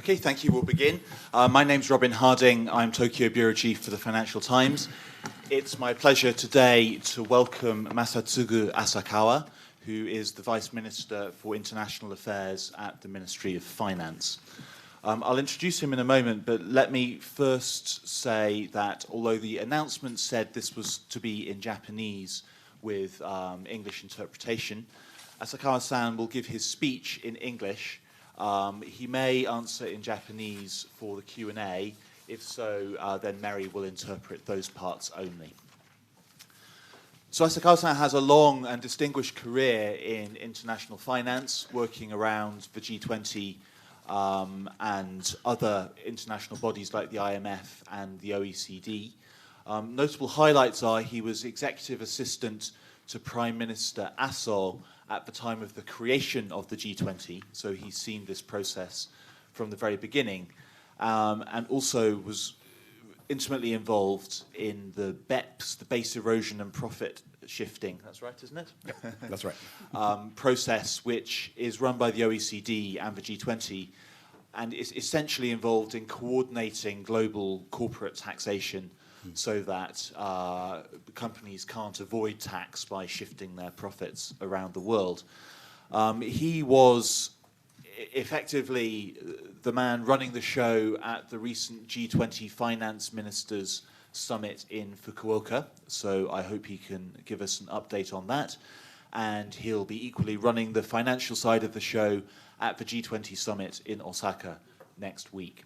Okay, thank you. We'll begin. My name's Robin Harding. I'm Tokyo Bureau Chief for the Financial Times. It's my pleasure today to welcome Masatsugu Asakawa, who is the Vice Minister for International Affairs at the Ministry of Finance. I'll introduce him in a moment, but let me first say that although the announcement said this was to be in Japanese with English interpretation, Asakawa-san will give his speech in English. He may answer in Japanese for the Q&A. If so, then Mary will interpret those parts only. So Asakawa-san has a long and distinguished career in international finance, working around the G20 and other international bodies like the IMF and the OECD. Notable highlights are he was executive assistant to Prime Minister Aso at the time of the creation of the G20, so he's seen this process from the very beginning, and also was intimately involved in the BEPS, the base erosion and profit shifting, that's right, isn't it? Yeah, that's right. Process, which is run by the OECD and the G20, and is essentially involved in coordinating global corporate taxation so that companies can't avoid tax by shifting their profits around the world. He was effectively the man running the show at the recent G20 Finance Ministers Summit in Fukuoka, so I hope he can give us an update on that. And he'll be equally running the financial side of the show at the G20 Summit in Osaka next week.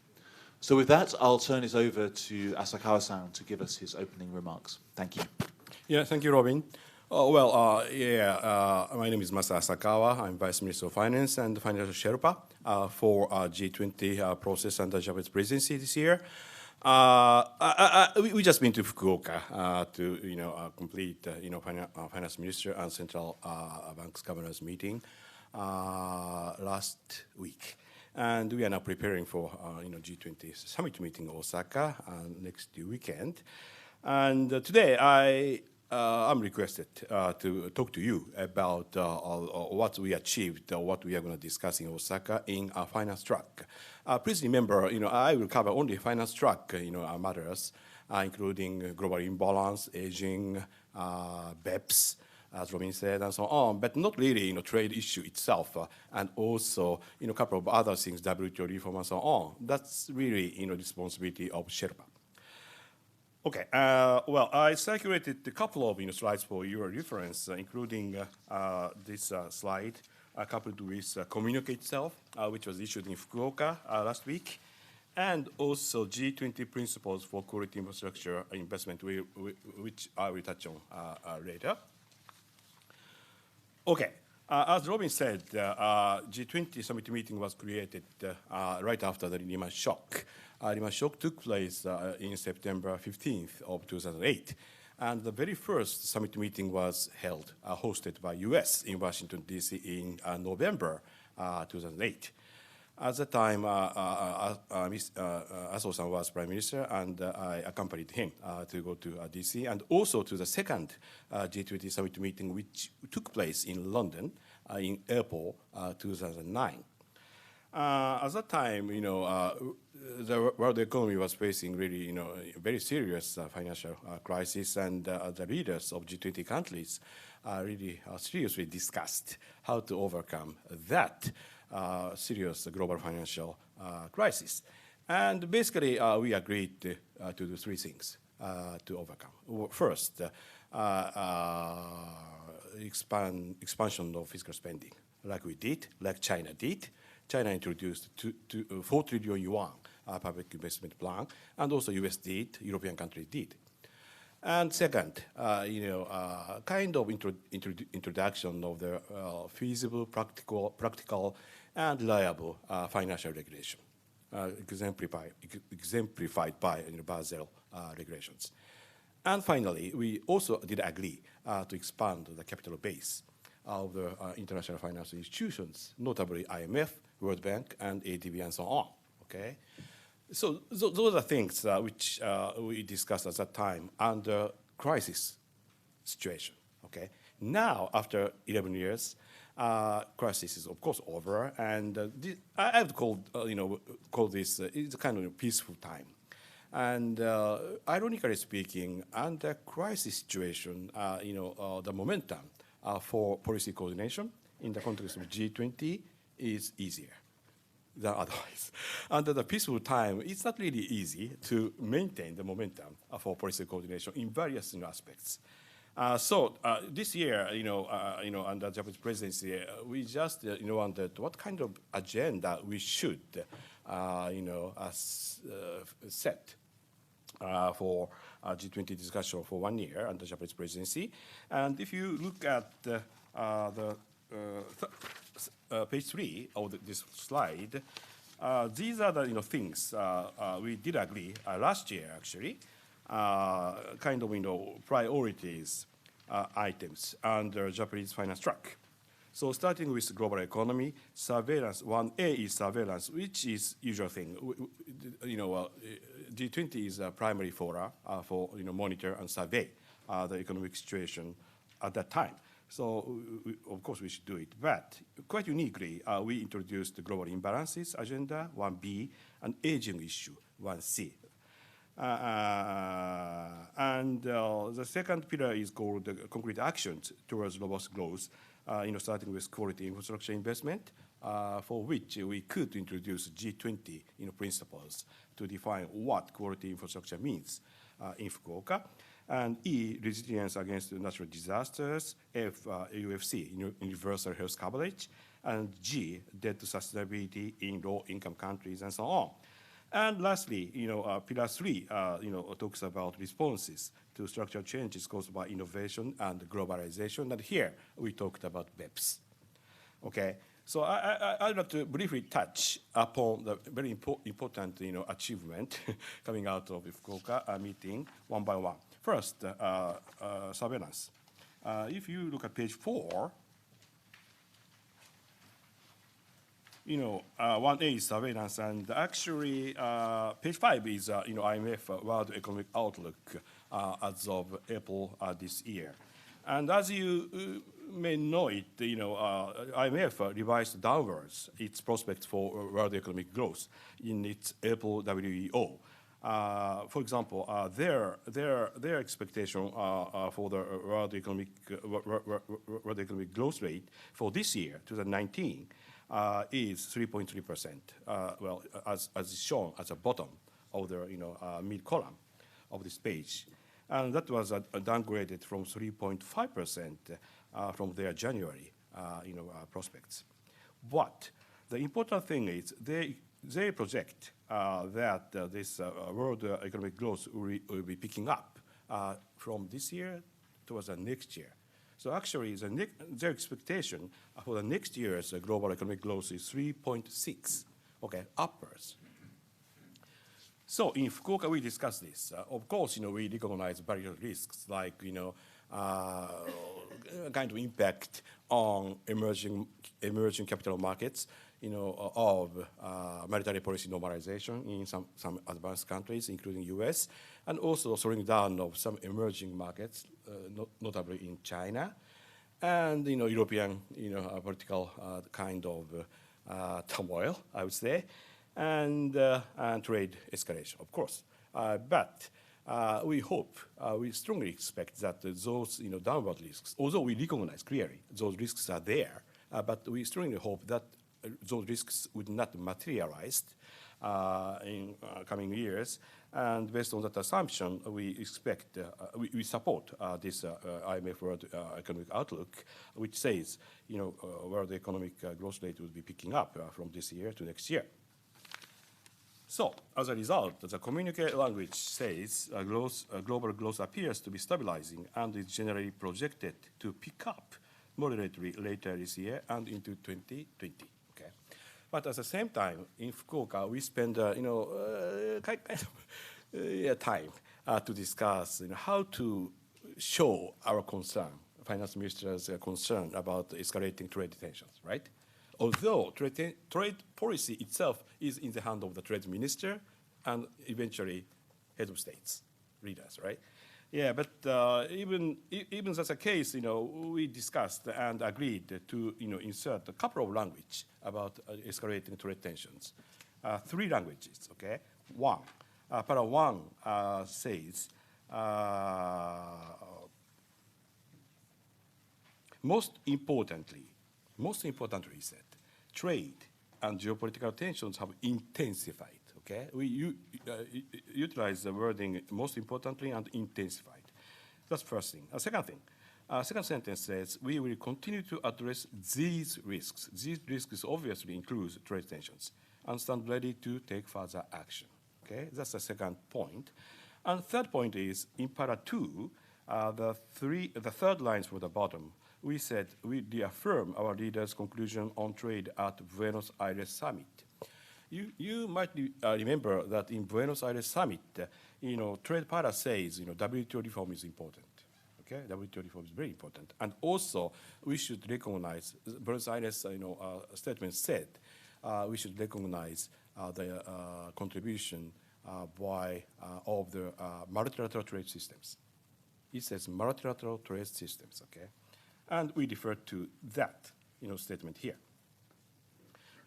So with that, I'll turn it over to Asakawa-san to give us his opening remarks. Thank you. Yeah, thank you, Robin. My name is Masa Asakawa. I'm Vice Minister of Finance and Financial Sherpa for G20 process under Japanese presidency this year. We just been to Fukuoka to complete finance minister and central bank's governors meeting last week. And we are now preparing for G20 summit meeting in Osaka next weekend. And today I'm requested to talk to you about what we achieved, what we are going to discuss in Osaka in our finance track. Please remember, I will cover only finance track, matters, including global imbalance, aging, BEPS, as Robin said, and so on, but not really, trade issue itself, and also, a couple of other things, WTO reform and so on. That's really, responsibility of Sherpa. Okay, I circulated a couple of slides for your reference, including this slide coupled with communique itself, which was issued in Fukuoka last week, and also G20 principles for quality infrastructure investment, which I will touch on later. Okay, as Robin said, G20 summit meeting was created right after the Lehman shock. Lehman shock took place in September 15th of 2008. And the very first summit meeting was hosted by US in Washington, D.C. in November 2008. At the time, Aso-san was Prime Minister, and I accompanied him to go to D.C. and also to the second G20 summit meeting, which took place in London in April 2009. At that time, the world economy was facing really, a very serious financial crisis, and the leaders of G20 countries really seriously discussed how to overcome that serious global financial crisis. And basically, we agreed to do three things to overcome. First, expansion of fiscal spending, like we did, like China did. China introduced 4 trillion yuan public investment plan, and also US did, European countries did. And second, kind of introduction of the feasible, practical, and reliable financial regulation, exemplified by Basel regulations. And finally, we also did agree to expand the capital base of the international financial institutions, notably IMF, World Bank, and ADB, and so on. Okay, so those are things which we discussed at that time under crisis situation. Okay, now after 11 years, crisis is of course over, and I would call this it's a kind of a peaceful time. And ironically speaking, under crisis situation, the momentum for policy coordination in the context of G20 is easier than otherwise. Under the peaceful time, it's not really easy to maintain the momentum for policy coordination in various aspects. So this year, under Japanese presidency, we just wondered what kind of agenda we should, set for G20 discussion for 1 year under Japanese presidency. And if you look at page 3 of this slide, these are the things we did agree last year, actually, kind of priorities items under Japanese finance track. So starting with global economy, surveillance, 1A is surveillance, which is usual thing. G20 is a primary fora for monitor and survey the economic situation at that time. So of course we should do it. But quite uniquely, we introduced the global imbalances agenda, 1B, and aging issue, 1C. And the second pillar is called the concrete actions towards robust growth, starting with quality infrastructure investment, for which we could introduce G20 principles to define what quality infrastructure means in Fukuoka. And E, resilience against natural disasters, F, UFC, universal health coverage, and G, debt sustainability in low-income countries, and so on. And lastly, pillar 3, talks about responses to structural changes caused by innovation and globalization. And here we talked about BEPS. Okay, so I'd like to briefly touch upon the very important, achievement coming out of the Fukuoka meeting one by one. First, surveillance. If you look at page 4, 1A is surveillance, and actually page 5 is IMF World Economic Outlook as of April this year. And as you may know it, IMF revised downwards its prospects for world economic growth in its April WEO. For example, their expectation for the world economic growth rate for this year, 2019, is 3.3%. Well, as is shown at the bottom of the mid column of this page, and that was downgraded from 3.5% from their January prospects. But the important thing is they project that this world economic growth will be picking up from this year towards the next year. So actually, their expectation for the next year's global economic growth is 3.6, okay, upwards. So in Fukuoka, we discussed this. Of course, we recognize various risks like, kind of impact on emerging capital markets, of monetary policy normalization in some advanced countries, including US, and also slowing down of some emerging markets, notably in China, and European political kind of turmoil, I would say, and trade escalation, of course. But we hope, we strongly expect that those downward risks, although we recognize clearly those risks are there, but we strongly hope that those risks would not materialize in coming years. And based on that assumption, we expect, we support this IMF World Economic Outlook, which says, world economic growth rate will be picking up from this year to next year. So, as a result, the communique language says global growth appears to be stabilizing and is generally projected to pick up moderately later this year and into 2020. Okay, but at the same time, in Fukuoka, we spend kind of time to discuss how to show our concern, finance minister's concern about escalating trade tensions, right? Although trade policy itself is in the hand of the trade minister and eventually head of states, leaders, right? Yeah, but even such a case, we discussed and agreed to, insert a couple of language about escalating trade tensions. Three languages, okay? One, para one says, most importantly, he said, trade and geopolitical tensions have intensified. Okay, we utilize the wording most importantly and intensified. That's first thing. Second thing, second sentence says we will continue to address these risks. These risks obviously include trade tensions and stand ready to take further action. Okay, that's the second point. And third point is in para 2, the third lines from the bottom. We said we reaffirm our leaders' conclusion on trade at Buenos Aires summit. You might remember that in Buenos Aires summit, trade para says, WTO reform is important. Okay, WTO reform is very important, and also we should recognize Buenos Aires, statement said we should recognize the contribution by of the multilateral trade systems. It says multilateral trade systems. Okay, and we refer to that, statement here.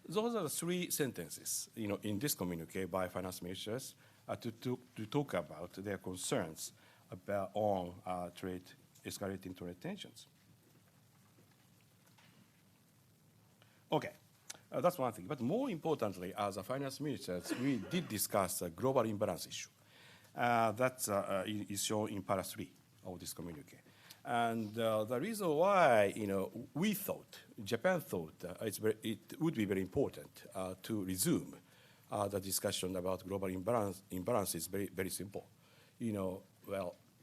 Those are the three sentences, in this communique by finance ministers to talk about their concerns on escalating trade tensions. Okay, that's one thing. But more importantly, as a finance ministers, we did discuss a global imbalance issue. That is shown in para 3 of this communique. And the reason why, Japan thought it would be very important to resume the discussion about global imbalance is very, very simple.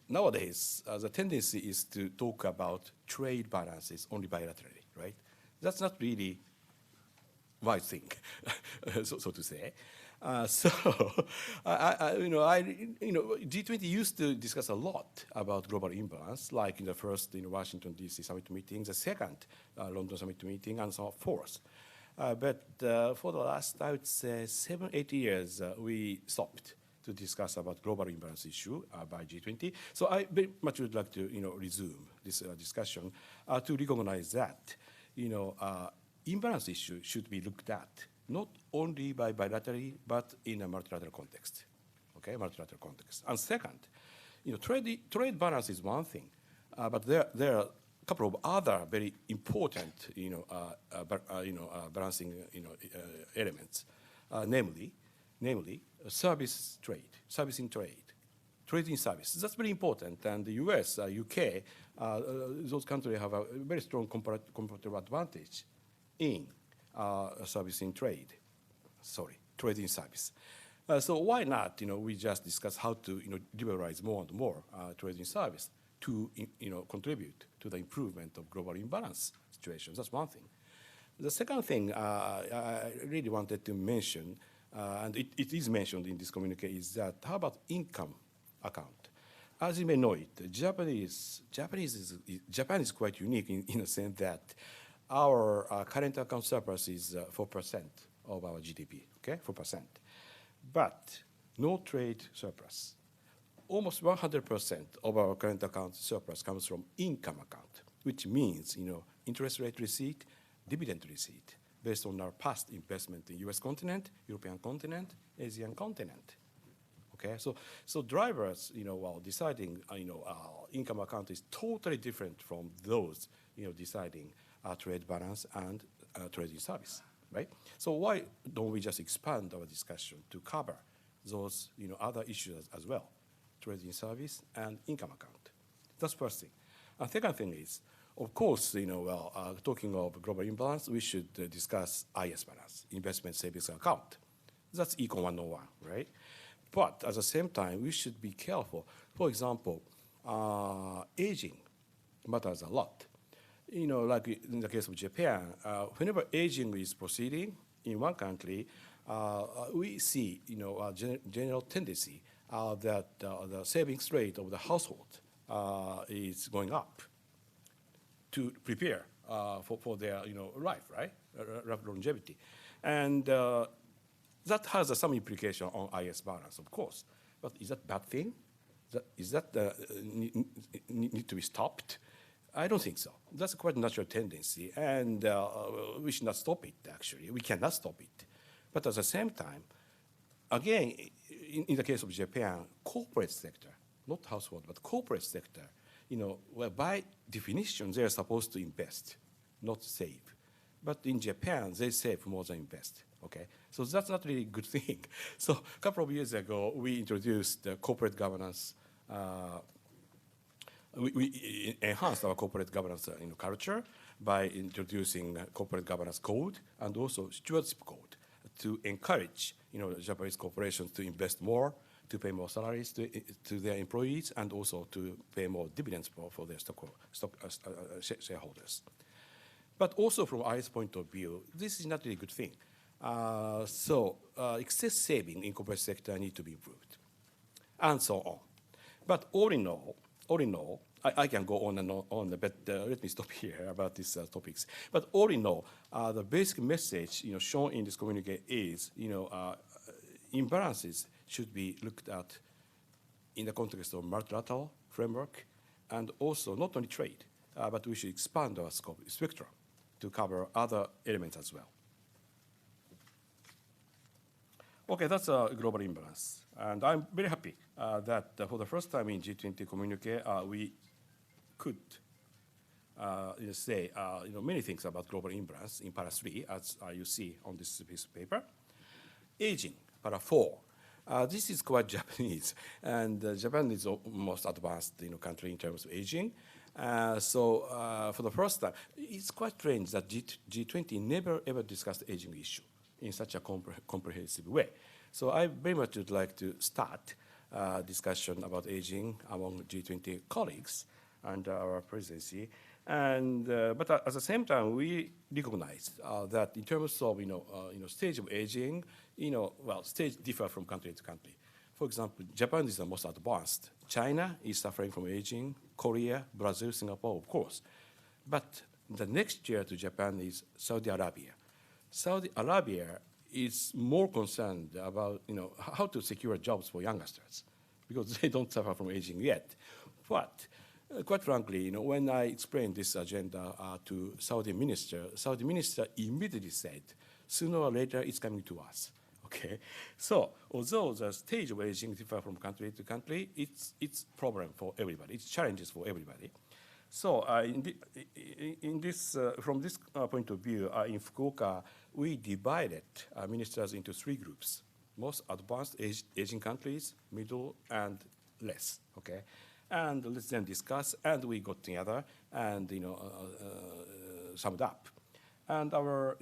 Nowadays, the tendency is to talk about trade balances only bilaterally, right? That's not really wise thing, so to say. G20 used to discuss a lot about global imbalance, like in the first Washington, D.C. summit meeting, the second London summit meeting, and so forth. But for the last, I would say, 7-8 years, we stopped to discuss about global imbalance issue by G20. So I very much would like to, resume this discussion to recognize that, imbalance issue should be looked at not only by bilaterally, but in a multilateral context. Okay, multilateral context. And second, trade balance is one thing, but there are a couple of other very important, balancing, elements, namely, service trade, servicing trade, trading service. That's very important. And the U.S., UK, those countries have a very strong comparative advantage in servicing trading service. So why not, we just discuss how to, liberalize more and more trading service to, contribute to the improvement of global imbalance situations. That's one thing. The second thing I really wanted to mention, and it is mentioned in this communique, is that how about income account? As you may know it, Japan is quite unique in a sense that our current account surplus is 4% of our GDP, okay, 4%. But no trade surplus. Almost 100% of our current account surplus comes from income account, which means, interest rate receipt, dividend receipt, based on our past investment in US continent, European continent, Asian continent. Okay, so drivers, while deciding, income account is totally different from those, deciding trade balance and trading service, right? So why don't we just expand our discussion to cover those, other issues as well, trading service and income account? That's first thing. And second thing is, of course, talking of global imbalance, we should discuss IS balance, investment savings account. That's Econ 101, right? But at the same time, we should be careful. For example, aging matters a lot. Like in the case of Japan, whenever aging is proceeding in one country, we see, a general tendency that the savings rate of the household is going up to prepare for their, life, right? Longevity. And that has some implication on IS balance, of course. But is that a bad thing? Is that need to be stopped? I don't think so. That's a quite natural tendency, and we should not stop it, actually. We cannot stop it. But at the same time, again, in the case of Japan, corporate sector, not household, but corporate sector, well, by definition, they are supposed to invest, not save. But in Japan, they save more than invest. Okay, so that's not really a good thing. So a couple of years ago, we introduced the corporate governance. We enhanced our corporate governance culture by introducing corporate governance code and also stewardship code to encourage Japanese corporations to invest more, to pay more salaries to their employees, and also to pay more dividends for their shareholders. But also from IS point of view, this is not really a good thing. So excess saving in corporate sector need to be improved, and so on. But all in all, I can go on and on, but let me stop here about these topics. But all in all, the basic message shown in this communique is imbalances should be looked at in the context of multilateral framework, and also not only trade, but we should expand our scope spectrum to cover other elements as well. Okay, that's a global imbalance. And I'm very happy that for the first time in G20 communique, we could say many things about global imbalance in para 3, as you see on this piece of paper. Aging, para 4. This is quite Japanese, and Japan is the most advanced country in terms of aging. So for the first time, it's quite strange that G20 never ever discussed the aging issue in such a comprehensive way. So I very much would like to start discussion about aging among G20 colleagues under our presidency. And but at the same time, we recognize that in terms of stage of aging, well, stage differ from country to country. For example, Japan is the most advanced. China is suffering from aging. Korea, Brazil, Singapore, of course. But the next year to Japan is Saudi Arabia. Saudi Arabia is more concerned about how to secure jobs for youngsters because they don't suffer from aging yet. But quite frankly, when I explained this agenda to Saudi minister immediately said, sooner or later it's coming to us. Okay, so although the stage of aging differ from country to country, it's problem for everybody. It's challenges for everybody. So from this point of view, in Fukuoka, we divided ministers into 3 groups: most advanced aging countries, middle, and less. Okay, and let's then discuss. And we got together and summed up. And our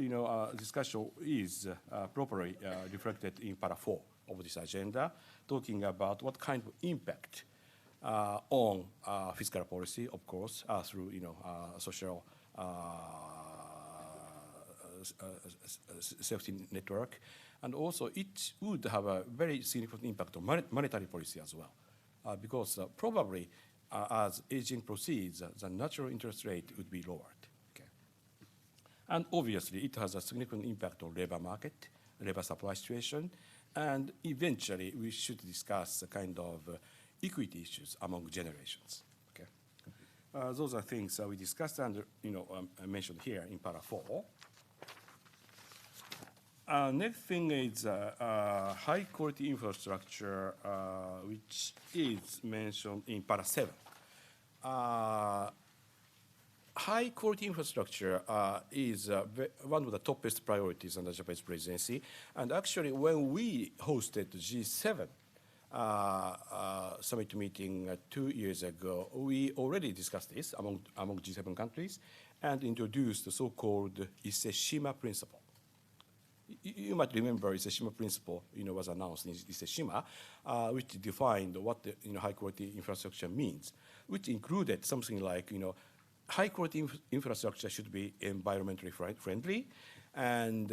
discussion is properly reflected in para 4 of this agenda, talking about what kind of impact on fiscal policy, of course, through social safety network, and also it would have a very significant impact on monetary policy as well, because probably as aging proceeds, the natural interest rate would be lowered. And obviously, it has a significant impact on labor market, labor supply situation, and eventually, we should discuss the kind of equity issues among generations. Okay, those are things we discussed and I mentioned here in para 4. Next thing is high quality infrastructure, which is mentioned in para 7. High quality infrastructure is one of the topest priorities under Japanese presidency. And actually, when we hosted the G7 summit meeting 2 years ago, we already discussed this among G7 countries and introduced the so-called Ise-shima principle. You might remember Ise-shima principle was announced in Ise-shima, which defined what the high quality infrastructure means, which included something like high-quality infrastructure should be environmentally friendly and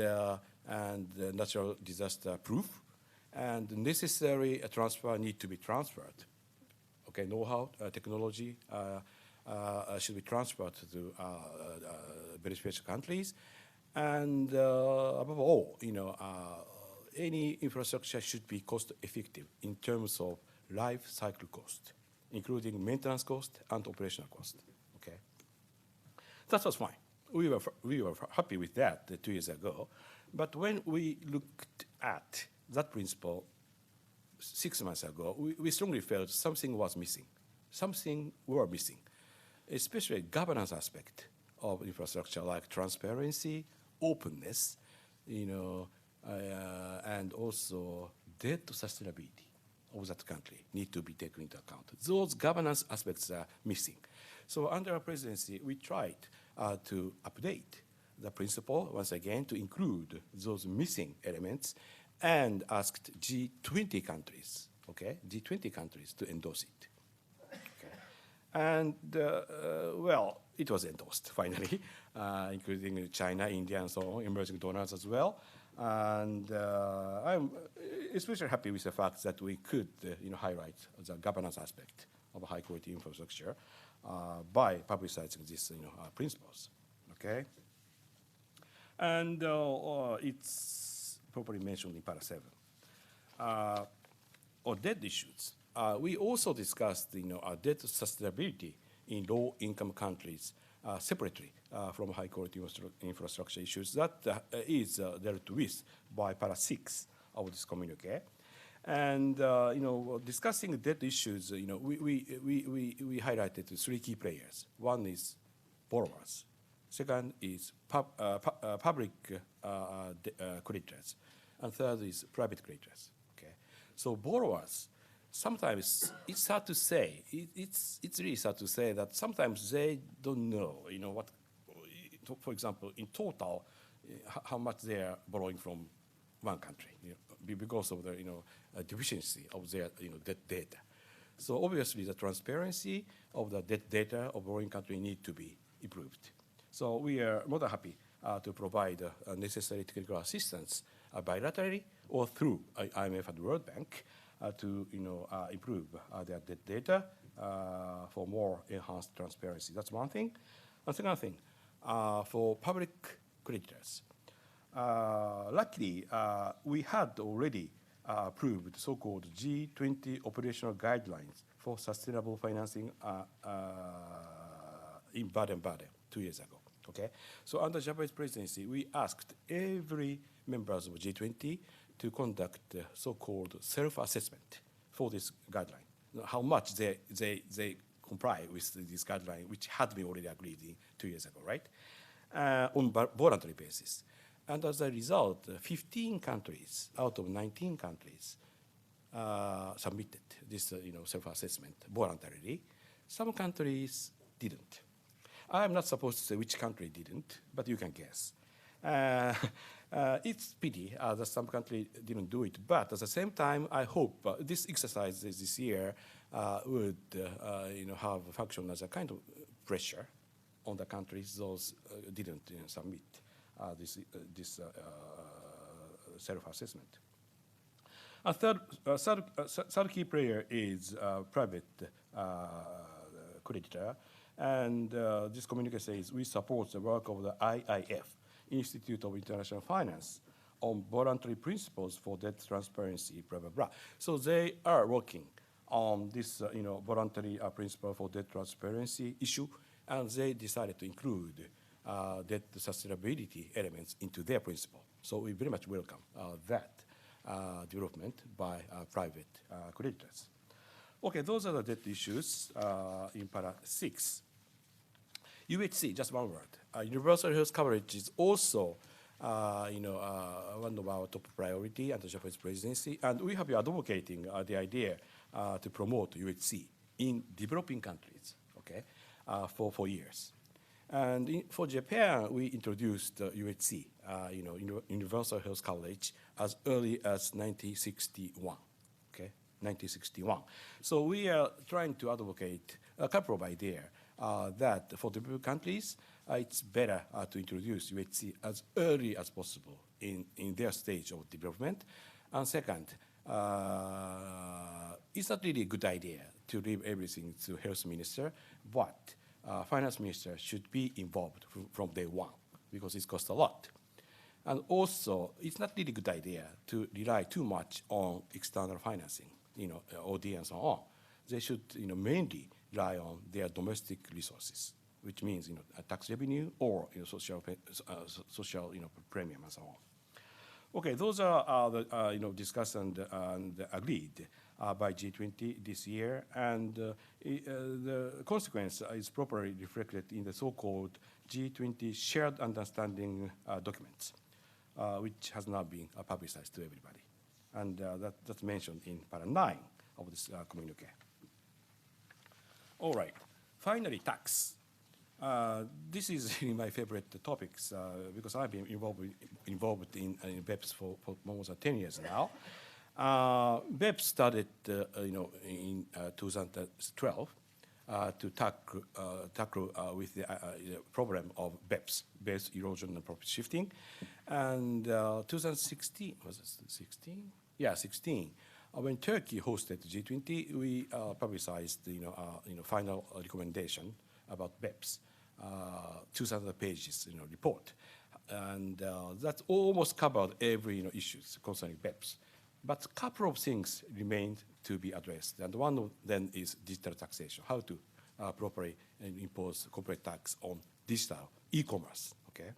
natural disaster-proof, and necessary transfer need to be transferred. Okay, know-how, technology should be transferred to beneficial countries, and above all, any infrastructure should be cost effective in terms of life cycle cost, including maintenance cost and operational cost. Okay, that was fine. We were happy with that 2 years ago, but when we looked at that principle 6 months ago, we strongly felt something was missing. Something were missing, especially governance aspect of infrastructure like transparency, openness, and also debt sustainability of that country need to be taken into account. Those governance aspects are missing. So under our presidency, we tried to update the principle once again to include those missing elements and asked G20 countries, okay, G20 countries to endorse it. Okay. And, well, it was endorsed finally, including China, India, and so on, emerging donors as well. And I'm especially happy with the fact that we could highlight the governance aspect of high quality infrastructure by publicizing these principles. Okay? And it's properly mentioned in Para 7. On debt issues, we also discussed debt sustainability in low-income countries separately from high-quality infrastructure issues. That is dealt with by Para 6 of this communique. And discussing debt issues, we highlighted 3 key players. One is borrowers. Second is public creditors. And third is private creditors. Okay, so borrowers, sometimes it's hard to say. It's really hard to say that sometimes they don't know, what, for example, in total, how much they are borrowing from one country, because of the deficiency of their debt data. So obviously, the transparency of the debt data of borrowing country need to be improved. So we are more than happy to provide necessary technical assistance bilaterally or through IMF and World Bank to improve their debt data for more enhanced transparency. That's one thing. And second thing, for public creditors, luckily we had already approved so-called G20 operational guidelines for sustainable financing in Baden-Baden 2 years ago. Okay, so under Japanese presidency, we asked every members of G20 to conduct so-called self-assessment for this guideline. How much they comply with this guideline, which had been already agreed 2 years ago, right? On voluntary basis. And as a result, 15 countries out of 19 countries submitted this self-assessment voluntarily. Some countries didn't. I'm not supposed to say which country didn't, but you can guess. It's pity that some country didn't do it, but at the same time, I hope this exercise this year would have a function as a kind of pressure on the countries those didn't submit this self-assessment. A third key player is private creditor. And this communique says we support the work of the IIF, Institute of International Finance, on voluntary principles for debt transparency, blah, blah, blah. So they are working on this voluntary principle for debt transparency issue, and they decided to include debt sustainability elements into their principle. So we very much welcome that development by private creditors. Okay, those are the debt issues in Para 6. UHC, just one word. Universal health coverage is also one of our top priority under Japanese presidency, and we have been advocating the idea to promote UHC in developing countries, okay, for years. And for Japan, we introduced UHC, universal health coverage, as early as 1961. 1961. So we are trying to advocate a couple of ideas that for developing countries, it's better to introduce UHC as early as possible in their stage of development. And second, it's not really a good idea to leave everything to health minister, but finance minister should be involved from day one because it costs a lot. And also, it's not really a good idea to rely too much on external financing, OD and so on. They should, mainly rely on their domestic resources, which means, tax revenue or social premium and so on. Okay, those are the discussed and agreed by G20 this year, and the consequence is properly reflected in the so-called G20 shared understanding documents, which has now been publicized to everybody, and that's mentioned in para 9 of this communique. All right, finally, tax. This is really my favorite topics because I've been involved in BEPS for more than 10 years now. BEPS started, in 2012 to tackle with the problem of BEPS, base erosion and profit shifting, and 2016 was it 16? Yeah, 16. When Turkey hosted G20, we publicized, final recommendation about BEPS, 2,000 pages, report, and that almost covered every issues concerning BEPS. But a couple of things remained to be addressed, and one of them is digital taxation, how to properly impose corporate tax on digital e-commerce. Okay,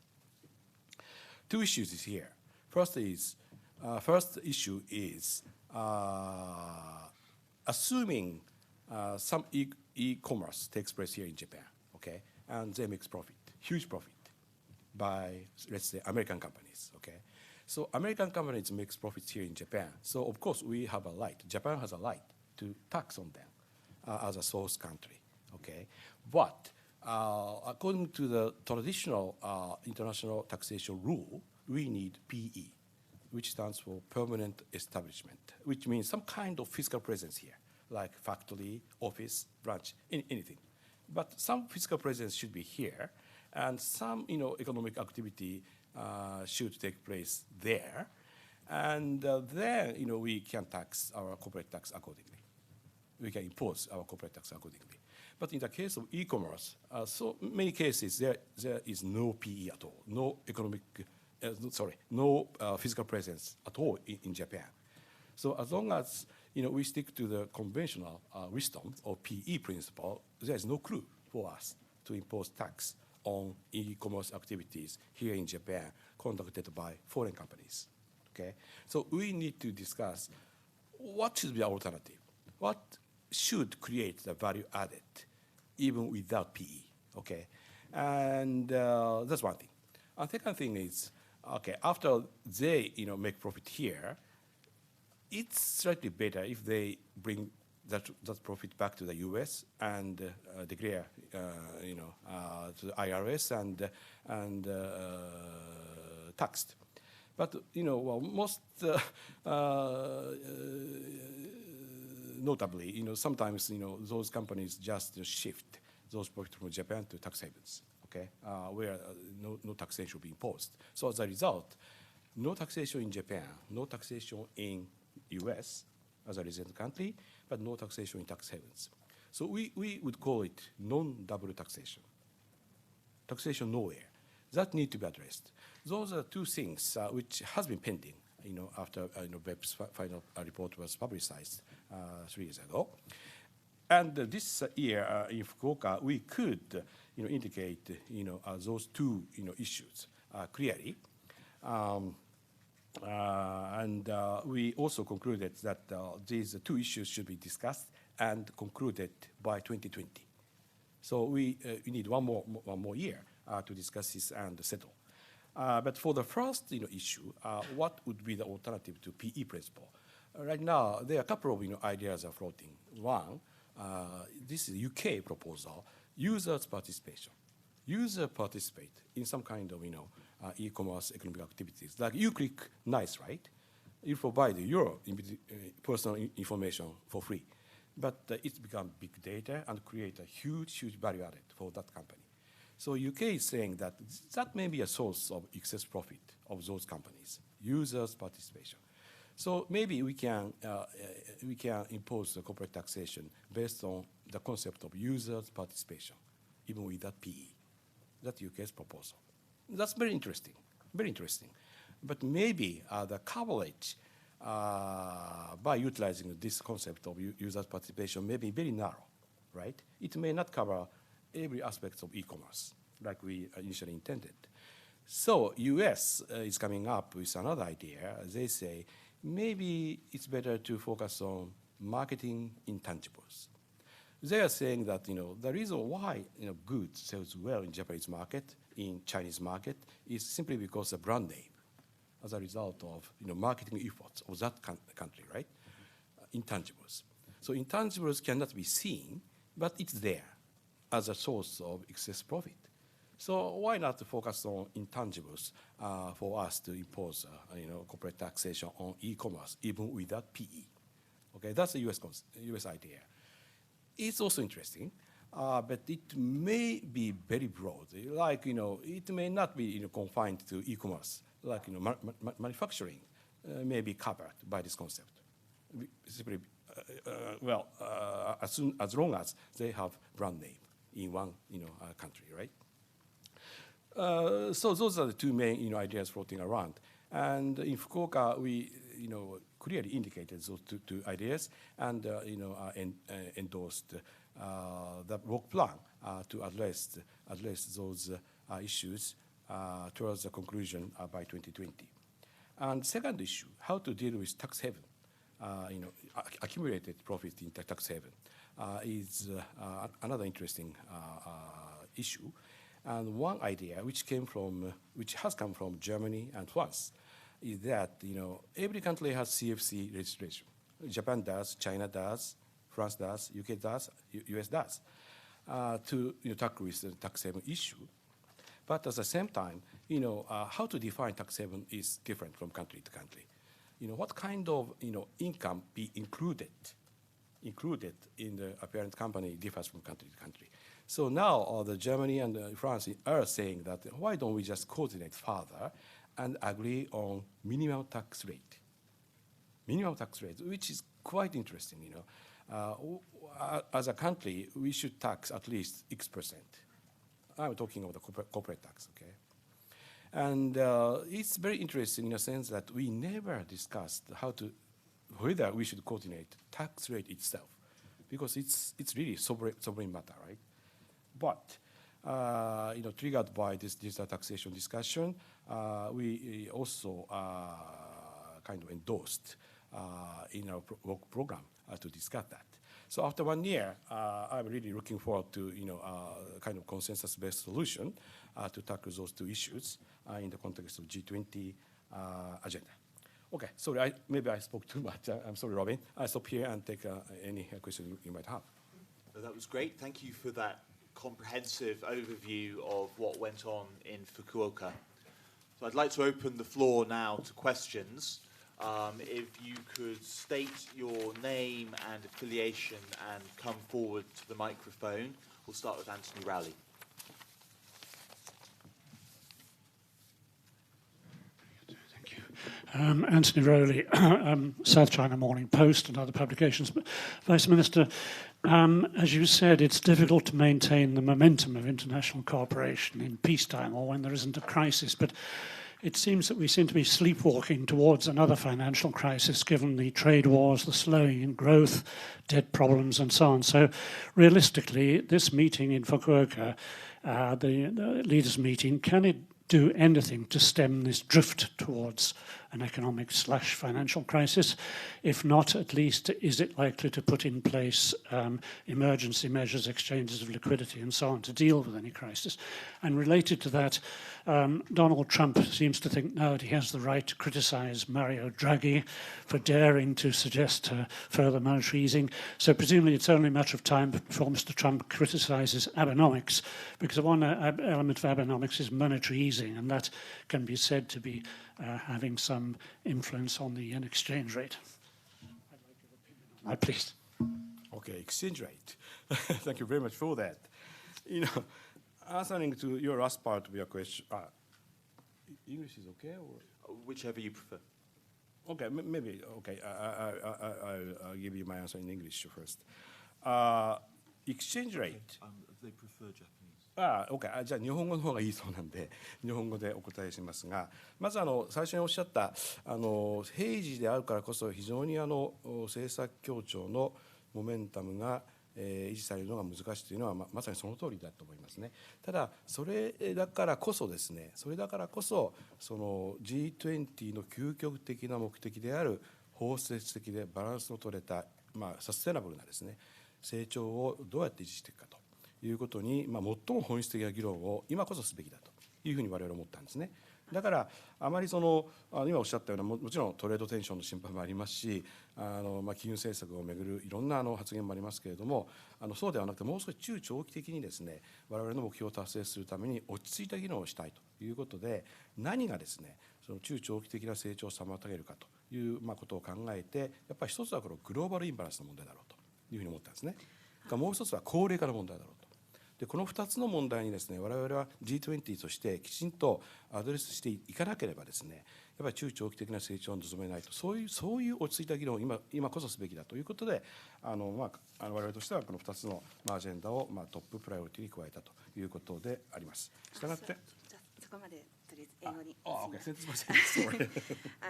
two issues is here. First issue is assuming some e-commerce takes place here in Japan, okay, and they make profit, huge profit, by, let's say, American companies, okay. So American companies makes profits here in Japan. So of course we have a right, Japan has a right to tax on them as a source country, okay. But according to the traditional international taxation rule, we need PE, which stands for permanent establishment, which means some kind of physical presence here, like factory, office, branch, anything. But some physical presence should be here, and some economic activity should take place there, and then we can tax our corporate tax accordingly. We can impose our corporate tax accordingly. But in the case of e-commerce, so many cases there is no PE at all, no economic, no physical presence at all in Japan. So as long as we stick to the conventional wisdom of PE principle, there is no clue for us to impose tax on e-commerce activities here in Japan conducted by foreign companies. Okay, so we need to discuss what should be the alternative. What should create the value added, even without PE? Okay, and that's one thing. And second thing is, okay, after they make profit here, it's slightly better if they bring that profit back to the U.S. and declare, to the IRS and taxed. But most notably, sometimes those companies just shift those profits from Japan to tax havens, okay, where no taxation should be imposed. So as a result, no taxation in Japan, no taxation in U.S. as a resident country, but no taxation in tax havens. So we would call it non-double taxation. Taxation nowhere. That need to be addressed. Those are two things which has been pending, after BEPS final report was publicized 3 years ago. And this year in Fukuoka, we could indicate those two issues clearly. And we also concluded that these two issues should be discussed and concluded by 2020. So we need one more year to discuss this and settle. But for the first issue, what would be the alternative to PE principle? Right now, there are a couple of ideas are floating. One, this is a UK proposal, users participation. Users participate in some kind of e-commerce economic activities. Like you click nice, right? You provide your personal information for free. But it's become big data and create a huge value added for that company. So UK is saying that that may be a source of excess profit of those companies, users participation. So maybe we can impose the corporate taxation based on the concept of users participation, even without PE. That's UK's proposal. That's very interesting, very interesting. but maybe the coverage by utilizing this concept of user participation may be very narrow, right? It may not cover every aspect of e-commerce like we initially intended. So US is coming up with another idea. They say maybe it's better to focus on marketing intangibles. They are saying that the reason why goods sells well in Japanese market, in Chinese market, is simply because of brand name, as a result of marketing efforts of that country, right? Intangibles. So intangibles cannot be seen, but it's there as a source of excess profit. So why not focus on intangibles for us to impose corporate taxation on e-commerce, even without PE? Okay, that's the US idea. It's also interesting, but it may be very broad. Like, it may not be confined to e-commerce. Like, manufacturing may be covered by this concept. Simply, as long as they have brand name in one, country, right? So those are the two main, ideas floating around. And in Fukuoka, we, clearly indicated those two ideas and, endorsed the work plan to address those issues towards the conclusion by 2020. And second issue, how to deal with tax haven, accumulated profit in tax haven, is another interesting issue. And one idea which has come from Germany and France is that every country has CFC registration. Japan does, China does, France does, UK does, US does, to tackle with the tax haven issue. But at the same time, how to define tax haven is different from country to country. What kind of income be included in the parent company differs from country to country. So now the Germany and France are saying that why don't we just coordinate further and agree on minimum tax rate? Minimum tax rate, which is quite interesting. As a country, we should tax at least X%. I'm talking about the corporate tax, okay? And it's very interesting in a sense that we never discussed whether we should coordinate tax rate itself, because it's really sovereign matter, right? But triggered by this digital taxation discussion, we also kind of endorsed in our work program to discuss that. So after 1 year, I'm really looking forward to kind of consensus-based solution to tackle those two issues in the context of G20 agenda. Okay, sorry, maybe I spoke too much. I'm sorry, Robin. I stop here and take any question you might have. That was great. Thank you for that comprehensive overview of what went on in Fukuoka. So I'd like to open the floor now to questions. If you could state your name and affiliation and come forward to the microphone. We'll start with Anthony Rowley. Thank you. Anthony Rowley, South China Morning Post and other publications. Vice Minister, as you said, it's difficult to maintain the momentum of international cooperation in peacetime or when there isn't a crisis, but it seems that we seem to be sleepwalking towards another financial crisis, given the trade wars, the slowing in growth, debt problems, and so on. So realistically, this meeting in Fukuoka, the leaders' meeting, can it do anything to stem this drift towards an economic/financial crisis? If not, at least, is it likely to put in place emergency measures, exchanges of liquidity, and so on to deal with any crisis? And related to that, Donald Trump seems to think now that he has the right to criticize Mario Draghi for daring to suggest further monetary easing. So presumably it's only a matter of time before Mr. Trump criticizes Abenomics, because one element of Abenomics is monetary easing, and that can be said to be having some influence on the yen exchange rate. I'd like your opinion on that, please. Okay, exchange rate. Thank you very much for that. Answering to your last part of your question, English is okay, or Whichever you prefer. okay, maybe okay. I'll give you my answer in English first. Exchange rate. They prefer Japanese. OK。じゃあ日本語の方がいいそうなんで日本語でお答えしますが、まず最初におっしゃった平時であるからこそ非常に政策協調のモメンタムが維持されるのが難しいというのはまさにその通りだと思いますね。ただそれだからこそですね、その G20 の究極的な目的である包摂的でバランスの取れた、サステナブルなですね成長をどうやって維持していくかということに、最も本質的な議論を今こそすべきだというふうに我々は思ったんですね。だからあまり今おっしゃったような もちろんトレードテンションの心配もありますし、金融政策をめぐるいろんな発言もありますけれども、そうではなくてもう少し中長期的にですね我々の目標を達成するために落ち着いた議論をしたいということで、何がですねその中長期的な成長を妨げるかということを考えて、やっぱり一つはこのグローバルインバランスの問題だろうというふうに思ったんですね。もう一つは高齢化の問題だろうと。でこの2つの問題にですね我々は G20 としてきちんとアドレスしていかなければですね、やっぱり中長期的な成長を望めないと、そういう落ち着いた議論を今こそすべきだということで、我々としてはこの2つのアジェンダをトッププライオリティに加えたということであります。したがってそこまでとりあえず英語に。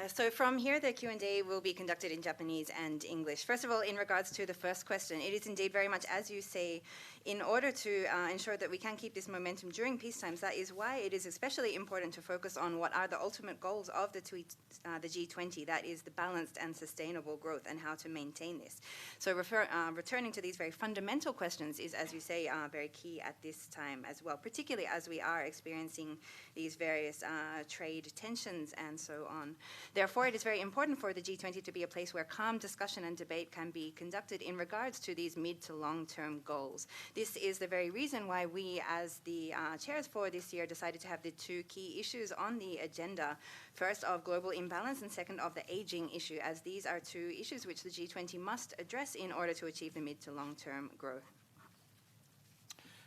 So from here, the Q&A will be conducted in Japanese and English. First of all, in regards to the first question, it is indeed very much as you say, in order to ensure that we can keep this momentum during peace times, that is why it is especially important to focus on what are the ultimate goals of the G20, that is the balanced and sustainable growth and how to maintain this. So returning to these very fundamental questions is, as you say, very key at this time as well, particularly as we are experiencing these various trade tensions and so on. Therefore, it is very important for the G20 to be a place where calm discussion and debate can be conducted in regards to these mid to long-term goals. This is the very reason why we, as the chairs for this year, decided to have the two key issues on the agenda. First, of global imbalance, and second, of the aging issue, as these are two issues which the G20 must address in order to achieve the mid to long-term growth.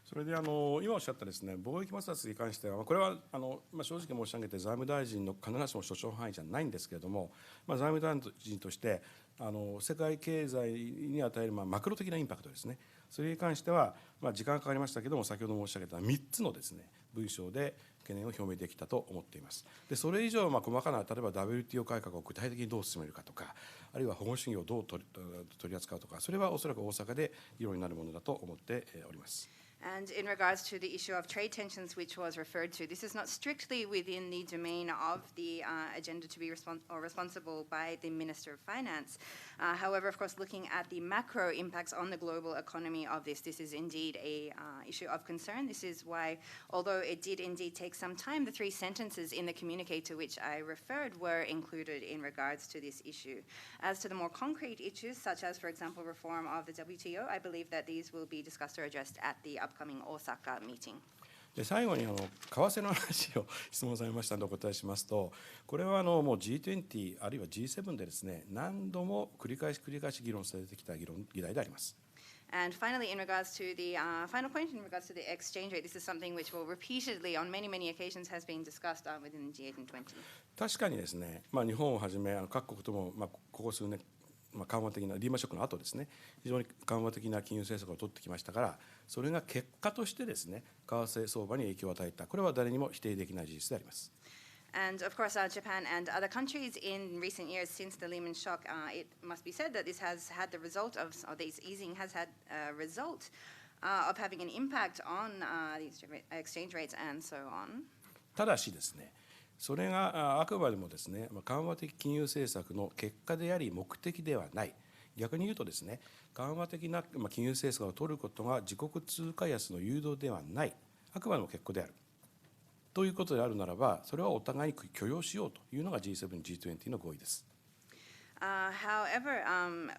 それで今おっしゃったですね貿易摩擦に関しては、これは正直申し上げて財務大臣の必ずしも所掌範囲じゃないんですけれども、財務大臣として世界経済に与えるマクロ的なインパクトですね、それに関しては時間がかかりましたけれども、先ほど申し上げた3つのですね文章で懸念を表明できたと思っています。でそれ以上細かな例えば WTO 改革を具体的にどう進めるかとか、あるいは保護主義をどう取り扱うとか、それはおそらく大阪で議論になるものだと思っております。And in regards to the issue of trade tensions, which was referred to, this is not strictly within the domain of the agenda to be responsible by the Minister of Finance. However, of course, looking at the macro impacts on the global economy of this is indeed a issue of concern. This is why, although it did indeed take some time, the 3 sentences in the communique to which I referred were included in regards to this issue. As to the more concrete issues, such as, for example, reform of the WTO, I believe that these will be discussed or addressed at the upcoming Osaka meeting. で最後に為替の話を質問されましたのでお答えしますと、これはもう G20 あるいは G7 でですね何度も繰り返し議論されてきた議題であります。And finally, in regards to the final point, in regards to the exchange rate, this is something which will repeatedly, on many occasions, has been discussed within the G8 and 20. 確かにですね、日本をはじめ各国ともここ数年緩和的なリーマンショックの後ですね、非常に緩和的な金融政策を取ってきましたから、それが結果としてですね為替相場に影響を与えた、これは誰にも否定できない事実であります。And of course, Japan and other countries in recent years since the Lehman shock, it must be said that this has had the result of, or this easing has had a result of having an impact on these exchange rates and so on. ただしですね、それがあくまでもですね緩和的金融政策の結果であり目的ではない。逆に言うとですね、緩和的な金融政策を取ることが自国通貨安の誘導ではない、あくまでも結果であるということであるならば、それはお互いに許容しようというのが G7、G20 の合意です。However,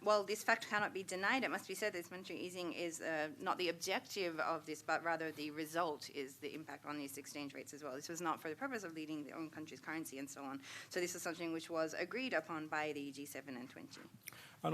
well, this fact cannot be denied. It must be said that this monetary easing is not the objective of this, but rather the result is the impact on these exchange rates as well. This was not for the purpose of leading their own country's currency and so on. So this is something which was agreed upon by the G7 and 20.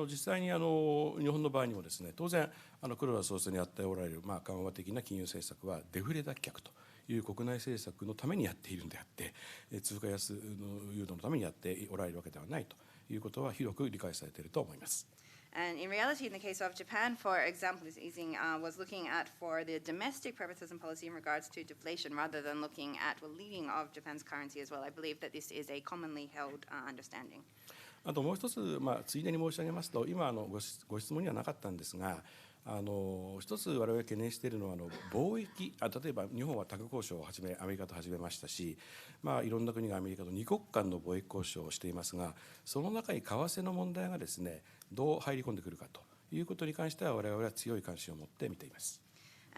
実際に日本の場合にもですね、当然黒田総裁にやっておられる緩和的な金融政策はデフレ脱却という国内政策のためにやっているのであって、通貨安の誘導のためにやっておられるわけではないということは広く理解されていると思います。And in reality, in the case of Japan, for example, this easing was looking at for the domestic purposes and policy in regards to deflation rather than looking at the leading of Japan's currency as well. I believe that this is a commonly held understanding. あともう一つ、ついでに申し上げますと、今ご質問にはなかったんですが、一つ我々が懸念しているのは貿易、例えば日本はタグ交渉をアメリカと始めましたし、いろんな国がアメリカと二国間の貿易交渉をしていますが、その中に為替の問題がですね、どう入り込んでくるかということに関しては我々は強い関心を持って見ています。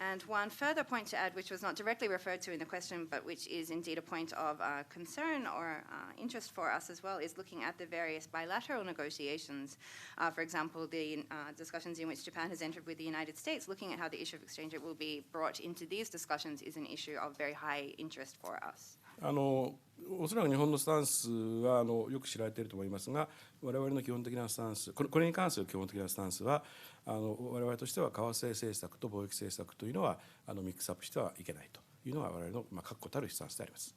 And one further point to add, which was not directly referred to in the question, but which is indeed a point of concern or interest for us as well, is looking at the various bilateral negotiations. For example, the discussions in which Japan has entered with the United States, looking at how the issue of exchange rate will be brought into these discussions is an issue of very high interest for us. おそらく日本のスタンスはよく知られていると思いますが、我々の基本的なスタンス、これに関する基本的なスタンスは、我々としては為替政策と貿易政策というのはミックスアップしてはいけないというのが我々の確固たるスタンスであります。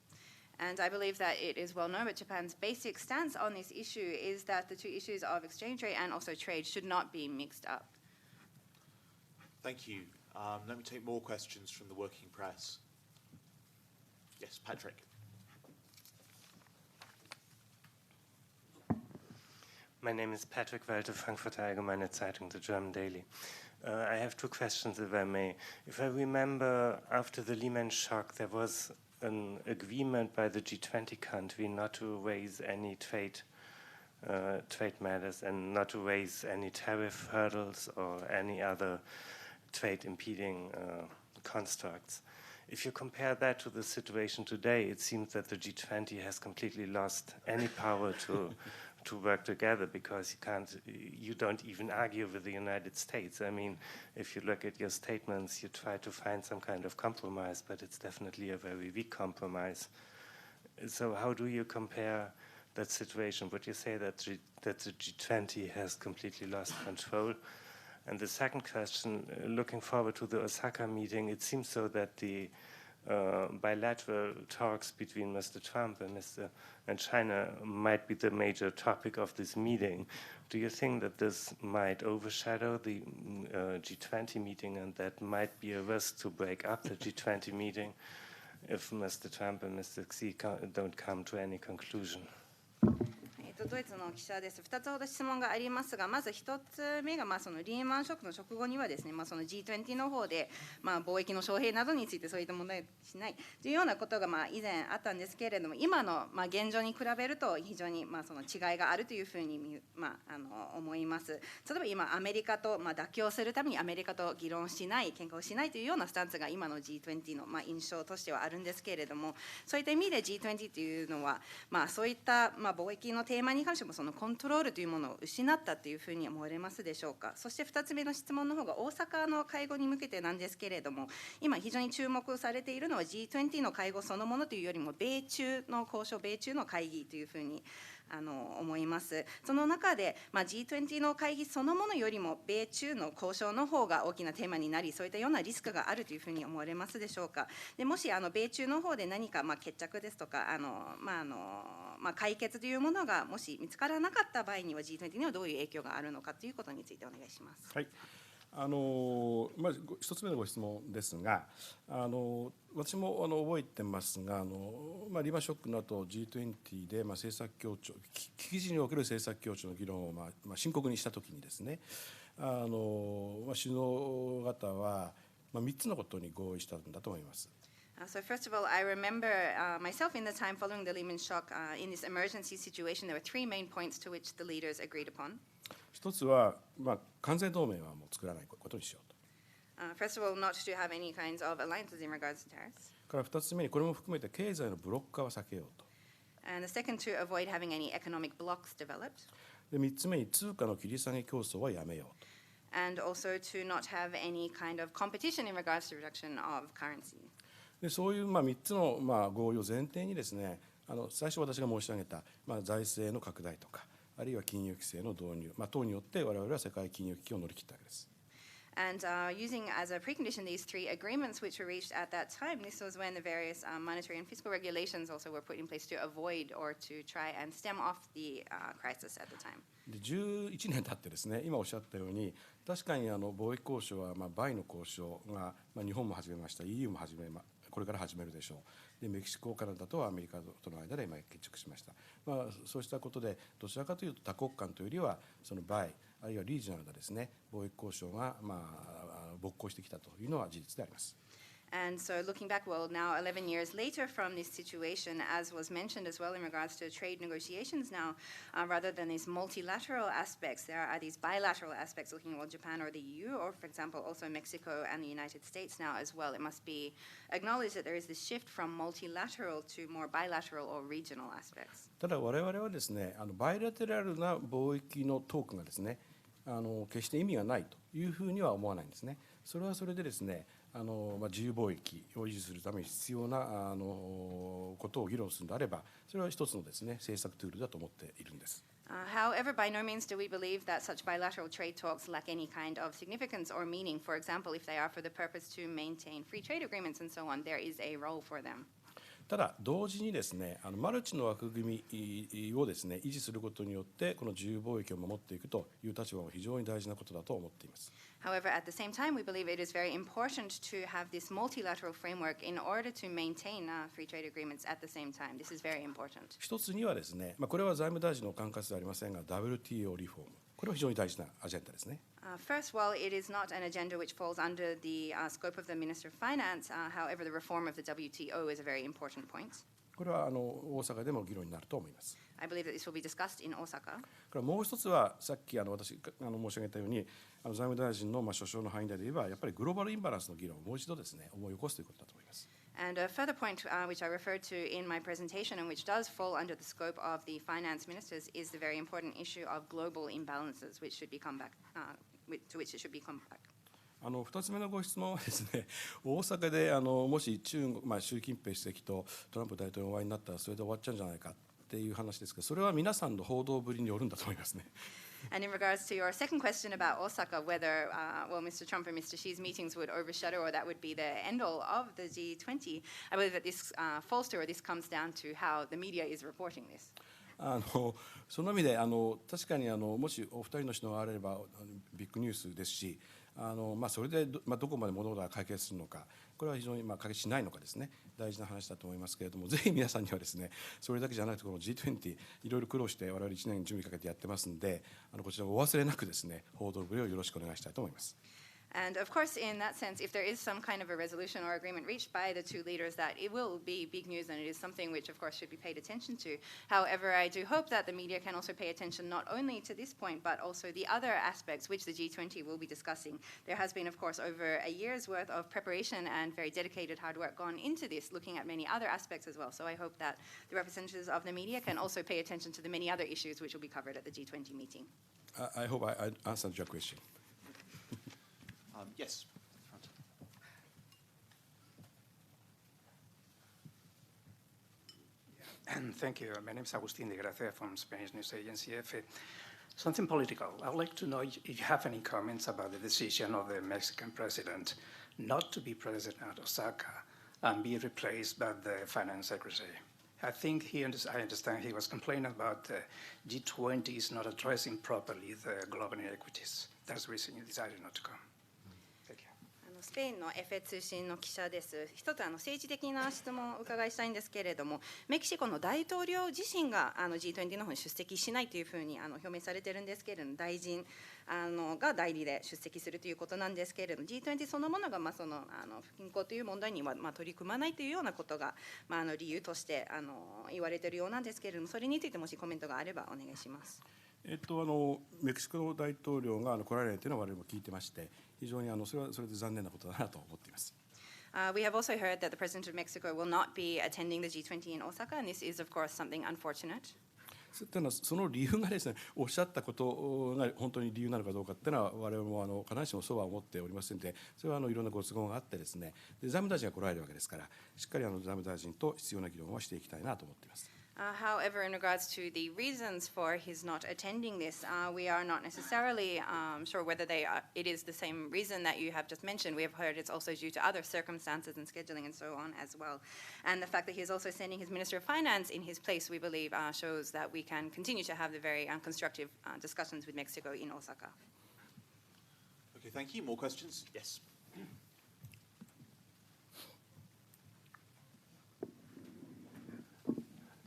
And I believe that it is well known that Japan's basic stance on this issue is that the two issues of exchange rate and also trade should not be mixed up. Thank you. Let me take more questions from the working press. Yes, Patrick. My name is Patrick Walter, Frankfurter Allgemeine Zeitung, the German daily. I have two questions, if I may. If I remember, after the Lehman shock, there was an agreement by the G20 country not to raise any trade matters and not to raise any tariff hurdles or any other trade impeding constructs. If you compare that to the situation today, it seems that the G20 has completely lost any power to work together because you don't even argue with the United States. I mean, if you look at your statements, you try to find some kind of compromise, but it's definitely a very weak compromise. So how do you compare that situation? Would you say that the G20 has completely lost control? And the second question, looking forward to the Osaka meeting, it seems so that the bilateral talks between Mr. Trump and China might be the major topic of this meeting. Do you think that this might overshadow the G20 meeting and that might be a risk to break up the G20 meeting if Mr. Trump and Mr. Xi don't come to any conclusion? ドイツの記者です。2つほど質問がありますが、まず1つ目がそのリーマンショックの直後にはですね、その G20 の方で貿易の障壁などについてそういった問題をしないというようなことが以前あったんですけれども、今の現状に比べると非常にその違いがあるというふうに思います。例えば今アメリカと妥協するためにアメリカと議論しない、喧嘩をしないというようなスタンスが今の G20 の印象としてはあるんですけれども、そういった意味で G20 というのはそういった貿易のテーマに関してもそのコントロールというものを失ったというふうに思われますでしょうか。そして2つ目の質問の方が大阪の会合に向けてなんですけれども、今非常に注目されているのは G20 の会合そのものというよりも米中の交渉、米中の会議というふうに思います。その中で、G20 の会議そのものよりも米中の交渉の方が大きなテーマになり、そういったようなリスクがあるというふうに思われますでしょうか。でもし米中の方で何か決着ですとか解決というものがもし見つからなかった場合には G20 にはどういう影響があるのかということについてお願いします。はい。まず一つ目のご質問ですが、私も覚えてますが、リーマンショックの後 G20 で政策協調、危機時における政策協調の議論を深刻にしたときにですね、首脳方は3つのことに合意したんだと思います。So first of all, I remember myself in the time following the Lehman shock, in this emergency situation, there were three main points to which the leaders agreed upon. 一つは、関税同盟はもう作らないことにしようと。First of all, not to have any kinds of alliances in regards to tariffs. から2つ目にこれも含めて経済のブロック化は避けようと。And the second, to avoid having any economic blocks developed. で3つ目に通貨の切り下げ競争はやめようと。And also to not have any kind of competition in regards to reduction of currency. でそういう3つの合意を前提にですね、最初私が申し上げた財政の拡大とか、あるいは金融規制の導入、等によって我々は世界金融危機を乗り切ったわけです。And using as a precondition these three agreements which were reached at that time, this was when the various monetary and fiscal regulations also were put in place to avoid or to try and stem off the crisis at the time. で11年経ってですね、今おっしゃったように、確かに貿易交渉はバイの交渉が日本も始めました、EU もこれから始めるでしょう。でメキシコ、カナダとアメリカとの間で今決着しました。そうしたことでどちらかというと多国間というよりはそのバイあるいはリージョナルなですね貿易交渉が勃興してきたというのは事実であります。And so looking back, well, now 11 years later from this situation, as was mentioned as well in regards to trade negotiations now, rather than these multilateral aspects, there are these bilateral aspects looking at Japan or the EU, or for example, also Mexico and the United States now as well. It must be acknowledged that there is this shift from multilateral to more bilateral or regional aspects. ただ我々はですね、バイラテラルな貿易のトークがですね、決して意味がないというふうには思わないんですね。それはそれでですね、自由貿易を維持するために必要なことを議論するのであれば、それは一つのですね政策ツールだと思っているんです。However, by no means do we believe that such bilateral trade talks lack any kind of significance or meaning. For example, if they are for the purpose to maintain free trade agreements and so on, there is a role for them. ただ同時にですね、マルチの枠組みをですね維持することによってこの自由貿易を守っていくという立場は非常に大事なことだと思っています。However, at the same time, we believe it is very important to have this multilateral framework in order to maintain free trade agreements at the same time. This is very important. 一つにはですね、これは財務大臣の管轄ではありませんが、WTO リフォーム、これは非常に大事なアジェンダですね。First, while it is not an agenda which falls under the scope of the Minister of Finance, however, the reform of the WTO is a very important point. これは大阪でも議論になると思います。I believe that this will be discussed in Osaka. これもう一つはさっき私申し上げたように財務大臣の所掌の範囲内で言えばやっぱりグローバルインバランスの議論をもう一度ですね思い起こすということだと思います。And a further point which I referred to in my presentation and which does fall under the scope of the finance ministers is the very important issue of global imbalances which should be come back, to which it should be come back. 2つ目のご質問はですね、大阪でもし習近平主席とトランプ大統領がお会いになったらそれで終わっちゃうんじゃないかっていう話ですけど、それは皆さんの報道ぶりによるんだと思いますね。And in regards to your second question about Osaka, whether Mr. Trump and Mr. Xi's meetings would overshadow or that would be the end all of the G20, I believe that this falls to or this comes down to how the media is reporting this. その意味で確かにもしお二人の首脳があればビッグニュースですし、それでどこまで物事が解決するのか、これは非常に解決しないのかですね、大事な話だと思いますけれども、ぜひ皆さんにはですね、それだけじゃなくてこの G20 いろいろ苦労して我々1年準備かけてやってますんで、こちらお忘れなくですね報道ぶりをよろしくお願いしたいと思います。And of course, in that sense, if there is some kind of a resolution or agreement reached by the two leaders, that it will be big news and it is something which, of course, should be paid attention to. However, I do hope that the media can also pay attention not only to this point, but also the other aspects which the G20 will be discussing. There has been, of course, over a year's worth of preparation and very dedicated hard work gone into this, looking at many other aspects as well. So I hope that the representatives of the media can also pay attention to the many other issues which will be covered at the G20 meeting. I hope I answered your question. Yes. And thank you. My name is Agustín de Gracia from Spanish news agency EFE. Something political. I would like to know if you have any comments about the decision of the Mexican president not to be present at Osaka and be replaced by the finance secretary. I think I understand he was complaining about the G20 is not addressing properly the global inequities. That's the reason you decided not to come. スペインのエフェ通信の記者です。一つ政治的な質問をお伺いしたいんですけれども、メキシコの大統領自身がG20 の方に出席しないというふうに表明されているんですけれども、大臣が代理で出席するということなんですけれども、G20 そのものがその不均衡という問題には取り組まないというようなことが理由として言われているようなんですけれども、それについてもしコメントがあればお願いします。メキシコの大統領が来られないというのは我々も聞いてまして、非常にそれで残念なことだなと思っています。We have also heard that the President of Mexico will not be attending the G20 in Osaka, and this is, of course, something unfortunate. その理由がですね、おっしゃったことが本当に理由なのかどうかっていうのは我々も必ずしもそうは思っておりませんで、それはいろんなご都合があってですね、財務大臣が来られるわけですから、しっかり財務大臣と必要な議論をしていきたいなと思っています。However, in regards to the reasons for his not attending this, we are not necessarily sure whether it is the same reason that you have just mentioned. We have heard it's also due to other circumstances and scheduling and so on as well. And the fact that he is also sending his Minister of Finance in his place, we believe, shows that we can continue to have the very constructive discussions with Mexico in Osaka. Okay, thank you. More questions? Yes.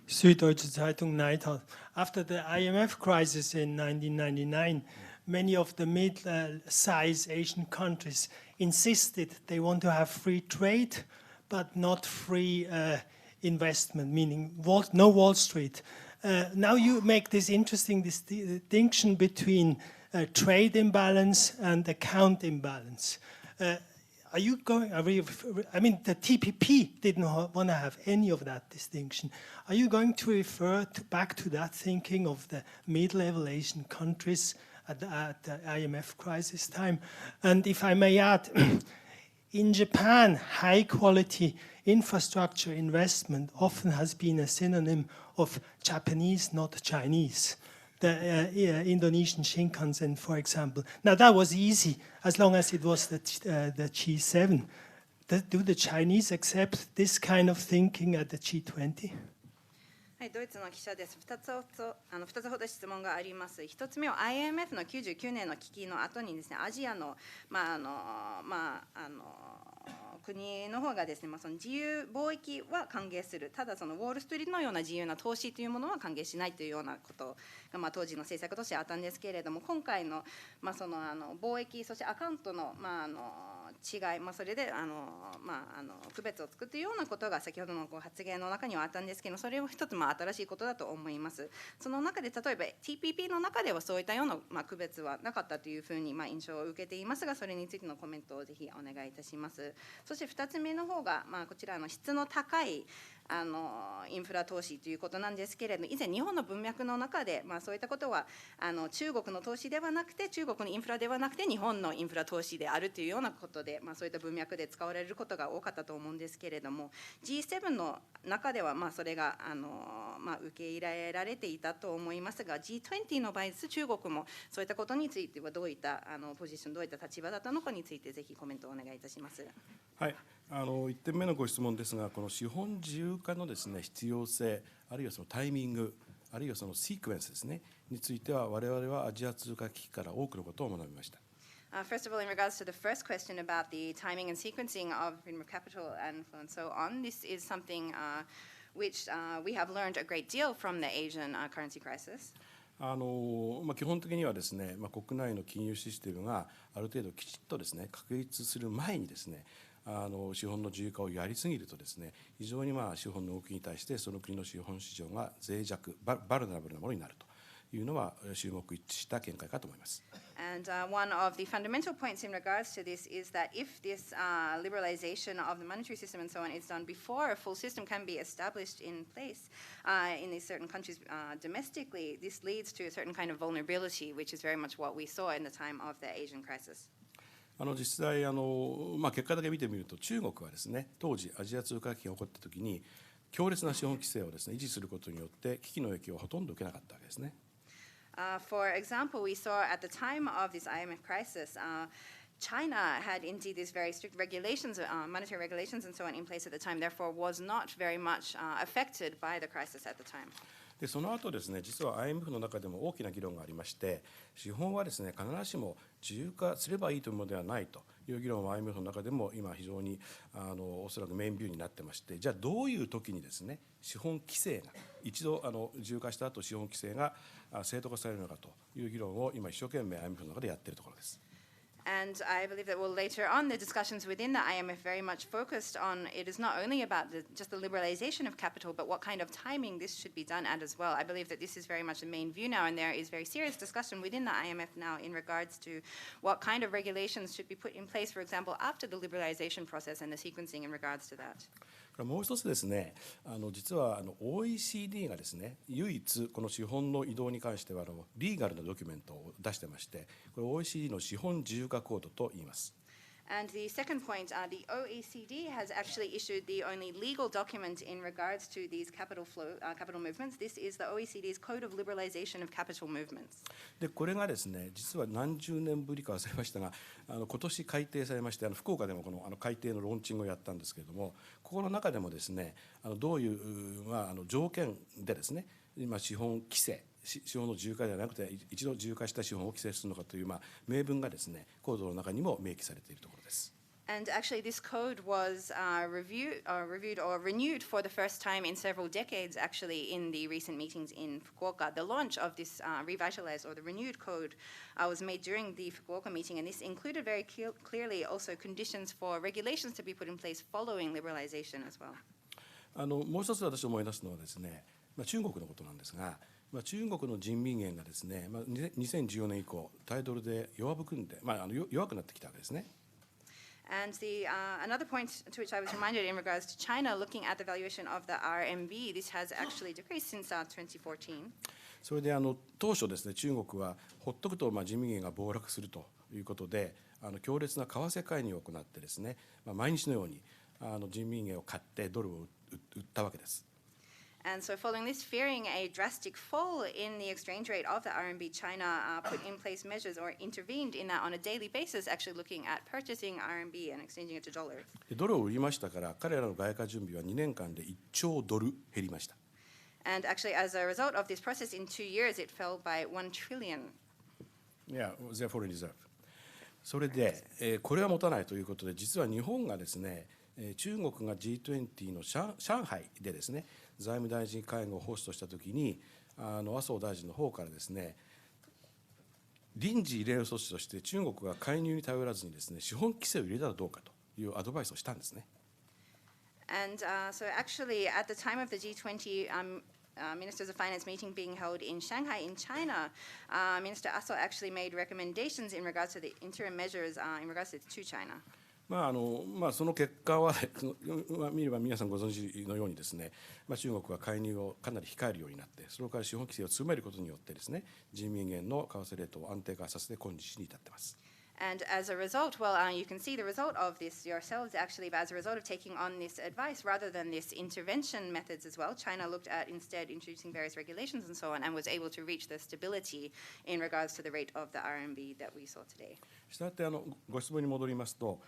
Süddeutsche Zeitung Neidhall. After the IMF crisis in 1999, many of the mid-sized Asian countries insisted they want to have free trade, but not free investment, meaning no Wall Street. Now you make this interesting distinction between trade imbalance and account imbalance. Are you going? I mean, the TPP didn't want to have any of that distinction. Are you going to refer back to that thinking of the mid-level Asian countries at the IMF crisis time? And if I may add, in Japan, high-quality infrastructure investment often has been a synonym of Japanese, not Chinese. The Indonesian Shinkansen, for example. Now that was easy as long as it was the G7. Do the Chinese accept this kind of thinking at the G20? はい、ドイツの記者です。2つほど質問があります。1つ目は IMF の99年の危機の後にですね、アジアの国の方がですね、その自由貿易は歓迎する。ただそのウォールストリートのような自由な投資というものは歓迎しないというようなことが当時の政策としてあったんですけれども、今回のその貿易そしてアカウントの違い、それで区別を作っているようなことが先ほどの発言の中にはあったんですけど、それは一つ新しいことだと思います。その中で例えば TPP の中ではそういったような区別はなかったというふうに印象を受けていますが、それについてのコメントをぜひお願いいたします。そして2つ目の方がこちらの質の高いインフラ投資ということなんですけれども、以前日本の文脈の中で、そういったことは中国の投資ではなくて、中国のインフラではなくて日本のインフラ投資であるというようなことで、そういった文脈で使われることが多かったと思うんですけれども、 G7 の中ではそれが受け入れられていたと思いますが、 G20 の場合、中国もそういったことについてはどういったポジション、どういった立場だったのかについてぜひコメントをお願いいたします。はい、1点目のご質問ですが、この資本自由化のですね、必要性、あるいはそのタイミング、あるいはそのシークエンスですね、については我々はアジア通貨危機から多くのことを学びました。First of all, in regards to the first question about the timing and sequencing of capital and so on, this is something which we have learned a great deal from the Asian currency crisis. 基本的にはですね、国内の金融システムがある程度きちっとですね、確立する前にですね、資本の自由化をやりすぎるとですね、非常に資本の動きに対してその国の資本市場が脆弱、バルナブルなものになるというのは注目一致した見解かと思います。And one of the fundamental points in regards to this is that if this liberalization of the monetary system and so on is done before a full system can be established in place in these certain countries domestically, this leads to a certain kind of vulnerability, which is very much what we saw in the time of the Asian crisis. 実際結果だけ見てみると、中国はですね、当時アジア通貨危機が起こった時に強烈な資本規制をですね、維持することによって危機の影響をほとんど受けなかったわけですね。For example, we saw at the time of this IMF crisis, China had indeed these very strict regulations, monetary regulations and so on in place at the time, therefore was not very much affected by the crisis at the time. でその後ですね、実は IMF の中でも大きな議論がありまして、資本はですね、必ずしも自由化すればいいというものではないという議論は IMF の中でも今非常におそらくメインビューになってまして、じゃあどういう時にですね、資本規制が一度自由化した後資本規制が正当化されるのかという議論を今一生懸命 IMF の中でやっているところです。And I believe that later on the discussions within the IMF very much focused on it is not only about just the liberalization of capital, but what kind of timing this should be done at as well. I believe that this is very much the main view now, and there is very serious discussion within the IMF now in regards to what kind of regulations should be put in place, for example, after the liberalization process and the sequencing in regards to that. もう一つですね、実はOECD がですね、唯一この資本の移動に関してはリーガルなドキュメントを出してまして、これ OECD の資本自由化コードと言います。And the second point, the OECD has actually issued the only legal document in regards to these capital movements. This is the OECD's Code of Liberalization of Capital Movements. でこれがですね、実は何十年ぶりか忘れましたが、今年改定されまして、福岡でもこの改定のローンチングをやったんですけれども、ここの中でもですね、どういう、条件でですね、今資本規制、資本の自由化ではなくて一度自由化した資本を規制するのかという、明文がですね、コードの中にも明記されているところです。And actually, this code was reviewed or renewed for the first time in several decades, actually, in the recent meetings in Fukuoka. The launch of this revitalized or the renewed code was made during the Fukuoka meeting, and this included very clearly also conditions for regulations to be put in place following liberalization as well. もう一つ私思い出すのはですね、中国のことなんですが、中国の人民元がですね、2014年以降、対ドルで弱含んで、弱くなってきたわけですね。And another point to which I was reminded in regards to China, looking at the valuation of the RMB, this has actually decreased since 2014. それで当初ですね、中国はほっとくと人民元が暴落するということで、強烈な為替介入を行ってですね、毎日のように人民元を買ってドルを売ったわけです。And so following this, fearing a drastic fall in the exchange rate of the RMB, China put in place measures or intervened in that on a daily basis, actually looking at purchasing RMB and exchanging it to dollars. ドルを売りましたから、彼らの外貨準備は2年間で1兆ドル減りました。And actually, as a result of this process, in 2 years, it fell by 1 trillion. Yeah, their foreign reserve. それで、これは持たないということで、実は日本がですね、中国が G20 の上海でですね、財務大臣会合をホストしたときに、麻生大臣の方からですね、臨時異例の措置として中国が介入に頼らずにですね、資本規制を入れたらどうかというアドバイスをしたんですね。And so actually, at the time of the G20 Ministers of Finance meeting being held in Shanghai in China, Minister Aso actually made recommendations in regards to the interim measures in regards to China. その結果は見れば皆さんご存知のようにですね、中国は介入をかなり控えるようになって、それから資本規制を強めることによってですね、人民元の為替レートを安定化させて今日に至っています。And as a result, well, you can see the result of this yourselves actually, but as a result of taking on this advice rather than this intervention methods as well, China looked at instead introducing various regulations and so on and was able to reach the stability in regards to the rate of the RMB that we saw today. したがってご質問に戻りますと、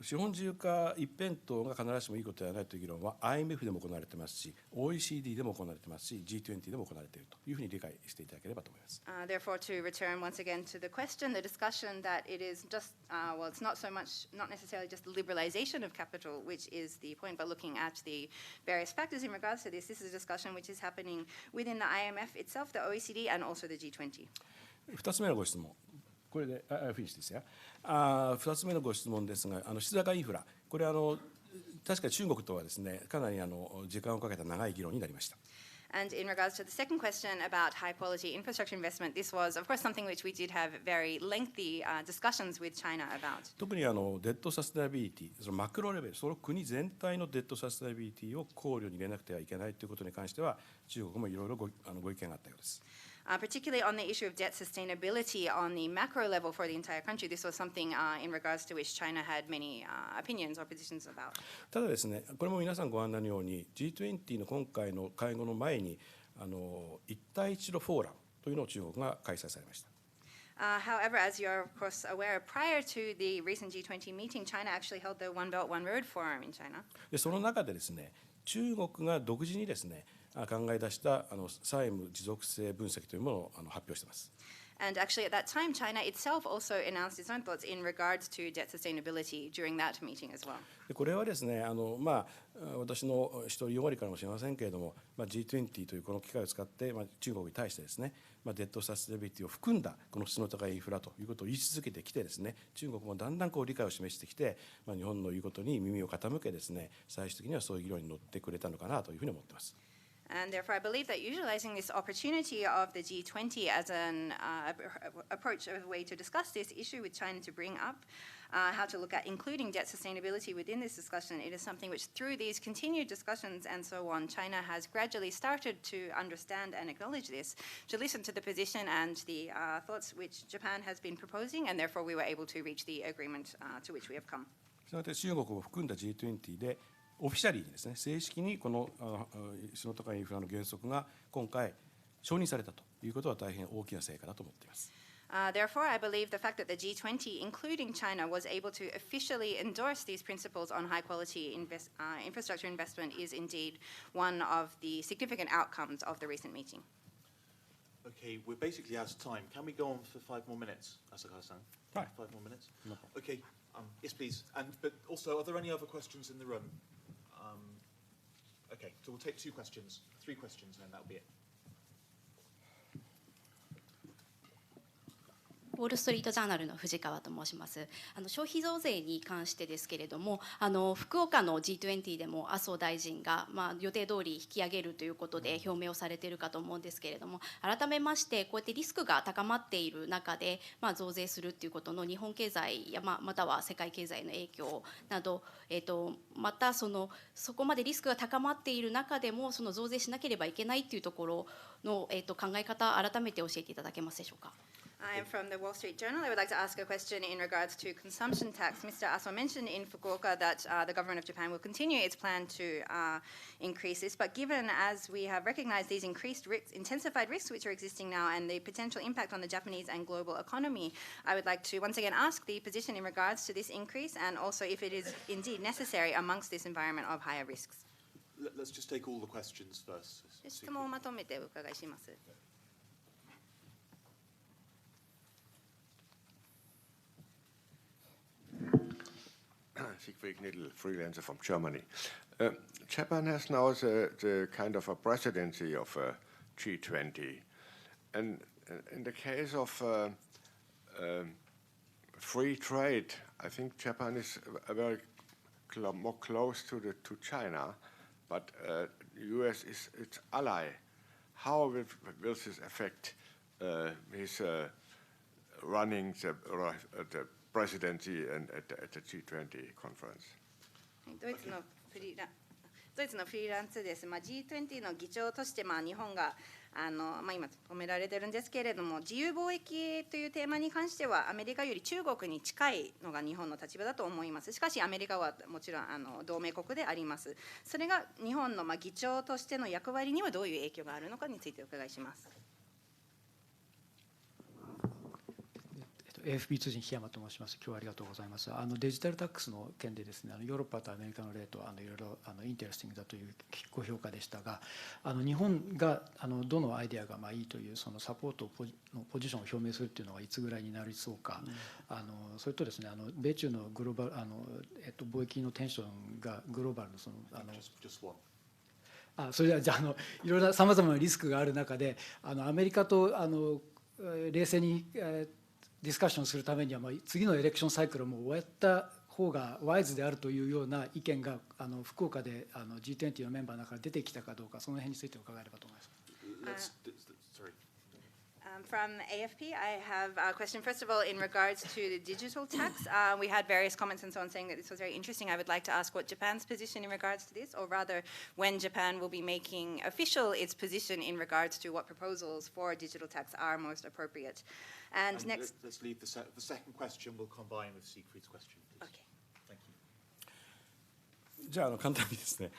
資本自由化一辺倒が必ずしもいいことではないという議論は IMF でも行われていますし、OECD でも行われていますし、G20 でも行われているというふうに理解していただければと思います。Therefore, to return once again to the question, the discussion that it is just, well, it's not necessarily just the liberalization of capital, which is the point, but looking at the various factors in regards to this, this is a discussion which is happening within the IMF itself, the OECD, and also the G20. 2つ目のご質問。これでフィニッシュですよ。2つ目のご質問ですが、質高インフラ、これ確か中国とはですね、かなり時間をかけた長い議論になりました。And in regards to the second question about high quality infrastructure investment, this was, of course, something which we did have very lengthy discussions with China about. 特にデッドサステナビリティ、そのマクロレベル、その国全体のデッドサステナビリティを考慮に入れなくてはいけないということに関しては、中国もいろいろご意見があったようです。Particularly on the issue of debt sustainability on the macro level for the entire country, this was something in regards to which China had many opinions or positions about. ただですね、これも皆さんご案内のように G20 の今回の会合の前に一帯一路フォーラムというのを中国が開催されました。However, as you're of course aware, prior to the recent G20 meeting, China actually held the One Belt, One Road Forum in China. でその中でですね、中国が独自にですね、考え出した債務持続性分析というものを発表しています。And actually, at that time, China itself also announced its own thoughts in regards to debt sustainability during that meeting as well. これはですね、私の一人よがりかもしれませんけれども、G20 というこの機会を使って、中国に対してですね、デッドサステナビリティを含んだこの質の高いインフラということを言い続けてきてですね、中国もだんだん理解を示してきて、日本の言うことに耳を傾けですね、最終的にはそういう議論に乗ってくれたのかなというふうに思っています。And therefore, I believe that utilizing this opportunity of the G20 as an approach, a way to discuss this issue with China to bring up how to look at including debt sustainability within this discussion, it is something which through these continued discussions and so on, China has gradually started to understand and acknowledge this, to listen to the position and the thoughts which Japan has been proposing, and therefore we were able to reach the agreement to which we have come. したがって中国を含んだ G20 でオフィシャリーにですね、正式にこの質の高いインフラの原則が今回承認されたということは大変大きな成果だと思っています。Therefore, I believe the fact that the G20, including China, was able to officially endorse these principles on high-quality infrastructure investment is indeed one of the significant outcomes of the recent meeting. Okay, we're basically out of time. Can we go on for 5 more minutes, Asakawa-san? Right. 5 more minutes? No problem. Okay, yes, please. But also, are there any other questions in the room? Okay, so we'll take 3 questions, and that'll be it. ウォール・ストリート・ジャーナルの藤川と申します。消費増税に関してですけれども、福岡の G20 でも麻生大臣が、予定通り引き上げるということで表明をされているかと思うんですけれども、改めましてこうやってリスクが高まっている中で、増税するということの日本経済や、または世界経済の影響など、またそこまでリスクが高まっている中でもその増税しなければいけないというところの、考え方改めて教えていただけますでしょうか。I am from the Wall Street Journal. I would like to ask a question in regards to consumption tax. Mr. Aso mentioned in Fukuoka that the government of Japan will continue its plan to increase this, but given as we have recognized these increased risks, intensified risks which are existing now and the potential impact on the Japanese and global economy, I would like to once again ask the position in regards to this increase and also if it is indeed necessary amongst this environment of higher risks. Let's just take all the questions first. 質問をまとめてお伺いします。Siegfried Knittel, freelancer from Germany. Japan has now the kind of a presidency of G20. And in the case of free trade, I think Japan is very more close to China, but the US is its ally. How will this affect his running the presidency and at the G20 conference? ドイツのフリーランスです。G20 の議長として日本が今止められてるんですけれども、自由貿易というテーマに関してはアメリカより中国に近いのが日本の立場だと思います。しかしアメリカはもちろん同盟国であります。それが日本の議長としての役割にはどういう影響があるのかについてお伺いします。AFP 通信檜山と申します。今日はありがとうございます。デジタルタックスの件でですね、ヨーロッパとアメリカの例といろいろインテレスティングだというご評価でしたが、日本がどのアイデアがいいというそのサポートのポジションを表明するというのはいつぐらいになりそうか、それとですね、米中のグローバル貿易のテンションがグローバルのそれではじゃあいろいろなさまざまなリスクがある中でアメリカと冷静にディスカッションするためには次のエレクションサイクルをもう終えた方がワイズであるというような意見が福岡でG20 のメンバーの中から出てきたかどうか、その辺について伺えればと思います。From AFP, I have a question. First of all, in regards to the digital tax, we had various comments and so on saying that this was very interesting. I would like to ask what Japan's position in regards to this, or rather when Japan will be making official its position in regards to what proposals for digital tax are most appropriate. And next, let's leave the second question. We'll combine with Siegfried's question. Okay. Thank you. じゃあ簡単にですね、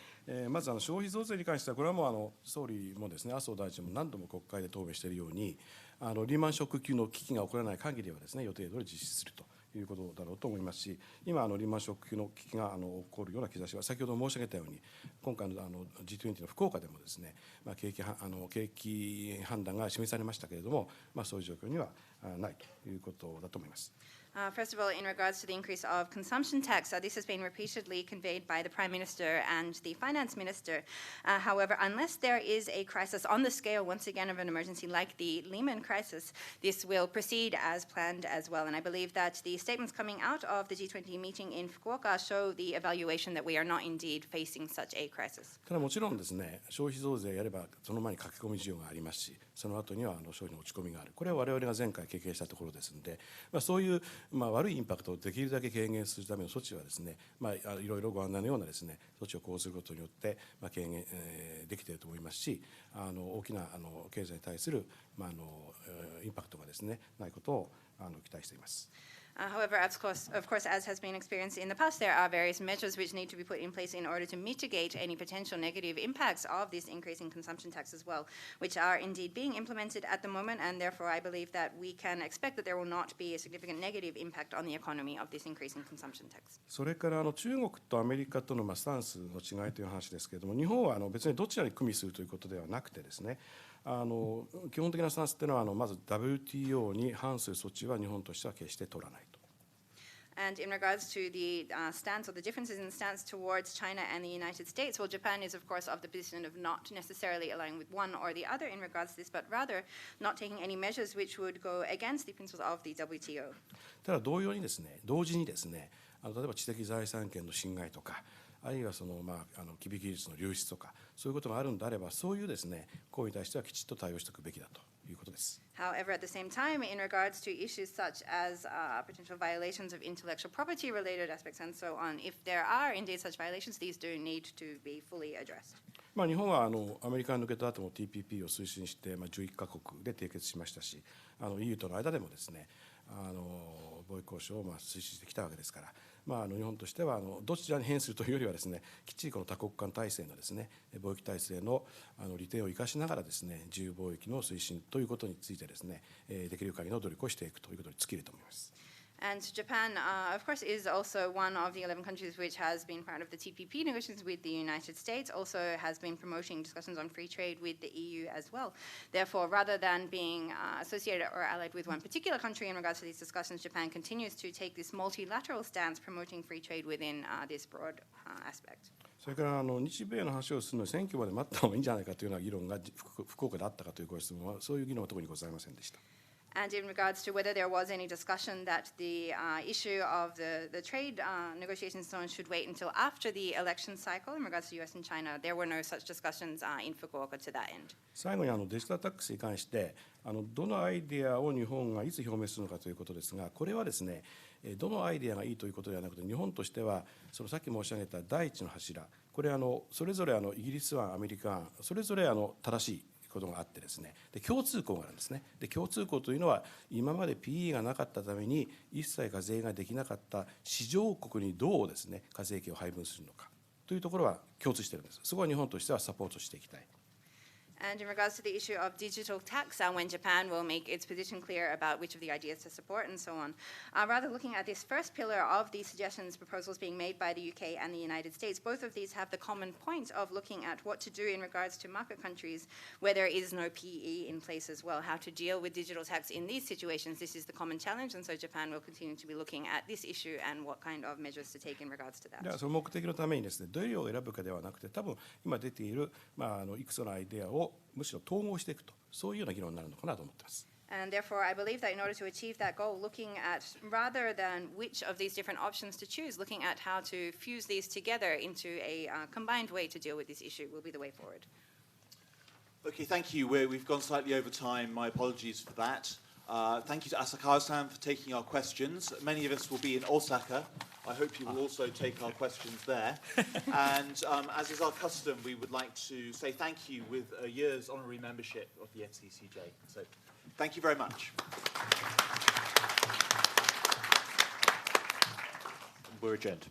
まず消費増税に関してはこれはもう総理もですね、麻生大臣も何度も国会で答弁しているように、リーマンショック級の危機が起こらない限りはですね、予定通り実施するということだろうと思いますし、今リーマンショック級の危機が起こるような兆しは先ほど申し上げたように、今回のG20 の福岡でもですね、景気判断が示されましたけれども、そういう状況にはないということだと思います。First of all, in regards to the increase of consumption tax, this has been repeatedly conveyed by the Prime Minister and the Finance Minister. However, unless there is a crisis on the scale, once again, of an emergency like the Lehman crisis, this will proceed as planned as well. And I believe that the statements coming out of the G20 meeting in Fukuoka show the evaluation that we are not indeed facing such a crisis. ただもちろんですね、消費増税やればその前に駆け込み需要がありますし、その後には消費の落ち込みがある。これは我々が前回経験したところですので、そういう悪いインパクトをできるだけ軽減するための措置はですね、いろいろご案内のようなですね、措置を講ずることによって軽減できていると思いますし、大きな経済に対するインパクトがですねないことを期待しています。However, of course, as has been experienced in the past, there are various measures which need to be put in place in order to mitigate any potential negative impacts of this increase in consumption tax as well, which are indeed being implemented at the moment, and therefore I believe that we can expect that there will not be a significant negative impact on the economy of this increase in consumption tax. それから中国とアメリカとのスタンスの違いという話ですけれども、日本は別にどちらに組みするということではなくてですね、基本的なスタンスというのはまず WTO に反する措置は日本としては決して取らないと。And in regards to the stance or the differences in stance towards China and the United States, well, Japan is, of course, of the position of not necessarily aligning with one or the other in regards to this, but rather not taking any measures which would go against the principles of the WTO. ただ同時にですね、例えば知的財産権の侵害とか、あるいは機微技術の流出とか、そういうことがあるんであれば、そういうですね、行為に対してはきちっと対応していくべきだということです。However, at the same time, in regards to issues such as potential violations of intellectual property-related aspects and so on, if there are indeed such violations, these do need to be fully addressed. 日本はアメリカに抜けた後も TPP を推進して11カ国で締結しましたし、EU との間でもですね、貿易交渉を推進してきたわけですから、日本としてはどちらに変するというよりはですね、きっちりこの多国間体制のですね、貿易体制の利点を生かしながらですね、自由貿易の推進ということについてですね、できる限りの努力をしていくということに尽きると思います。And Japan, of course, is also one of the 11 countries which has been part of the TPP negotiations with the United States, also has been promoting discussions on free trade with the EU as well. Therefore, rather than being associated or allied with one particular country in regards to these discussions, Japan continues to take this multilateral stance promoting free trade within this broad aspect. それから日米の話をするのに選挙まで待った方がいいんじゃないかというような議論が福岡であったかというご質問は、そういう議論は特にございませんでした。And in regards to whether there was any discussion that the issue of the trade negotiations and so on should wait until after the election cycle in regards to US and China, there were no such discussions in Fukuoka to that end. 最後にデジタルタックスに関してどのアイデアを日本がいつ表明するのかということですが、これはですね、どのアイデアがいいということではなくて、日本としてはさっき申し上げた第一の柱、これそれぞれイギリス案、アメリカ案、それぞれ正しいことがあってですね、で共通項があるんですね。で共通項というのは、今まで PE がなかったために一切課税ができなかった市場国にどうですね課税権を配分するのかというところは共通しているんです。そこは日本としてはサポートしていきたい。And in regards to the issue of digital tax, when Japan will make its position clear about which of the ideas to support and so on, rather looking at this first pillar of the suggestions, proposals being made by the UK and the United States, both of these have the common point of looking at what to do in regards to market countries where there is no PE in place as well, how to deal with digital tax in these situations. This is the common challenge, and so Japan will continue to be looking at this issue and what kind of measures to take in regards to that. ではその目的のためにですね、どれを選ぶかではなくて、多分今出ているいくつかのアイデアをむしろ統合していくと、そういうような議論になるのかなと思っています。And therefore, I believe that in order to achieve that goal, looking at rather than which of these different options to choose, looking at how to fuse these together into a combined way to deal with this issue will be the way forward. Okay, thank you. We've gone slightly over time. My apologies for that. Thank you to Asakawa-san for taking our questions. Many of us will be in Osaka. I hope you will also take our questions there. And as is our custom, we would like to say thank you with a year's honorary membership of the FCCJ. So thank you very much. We're adjourned.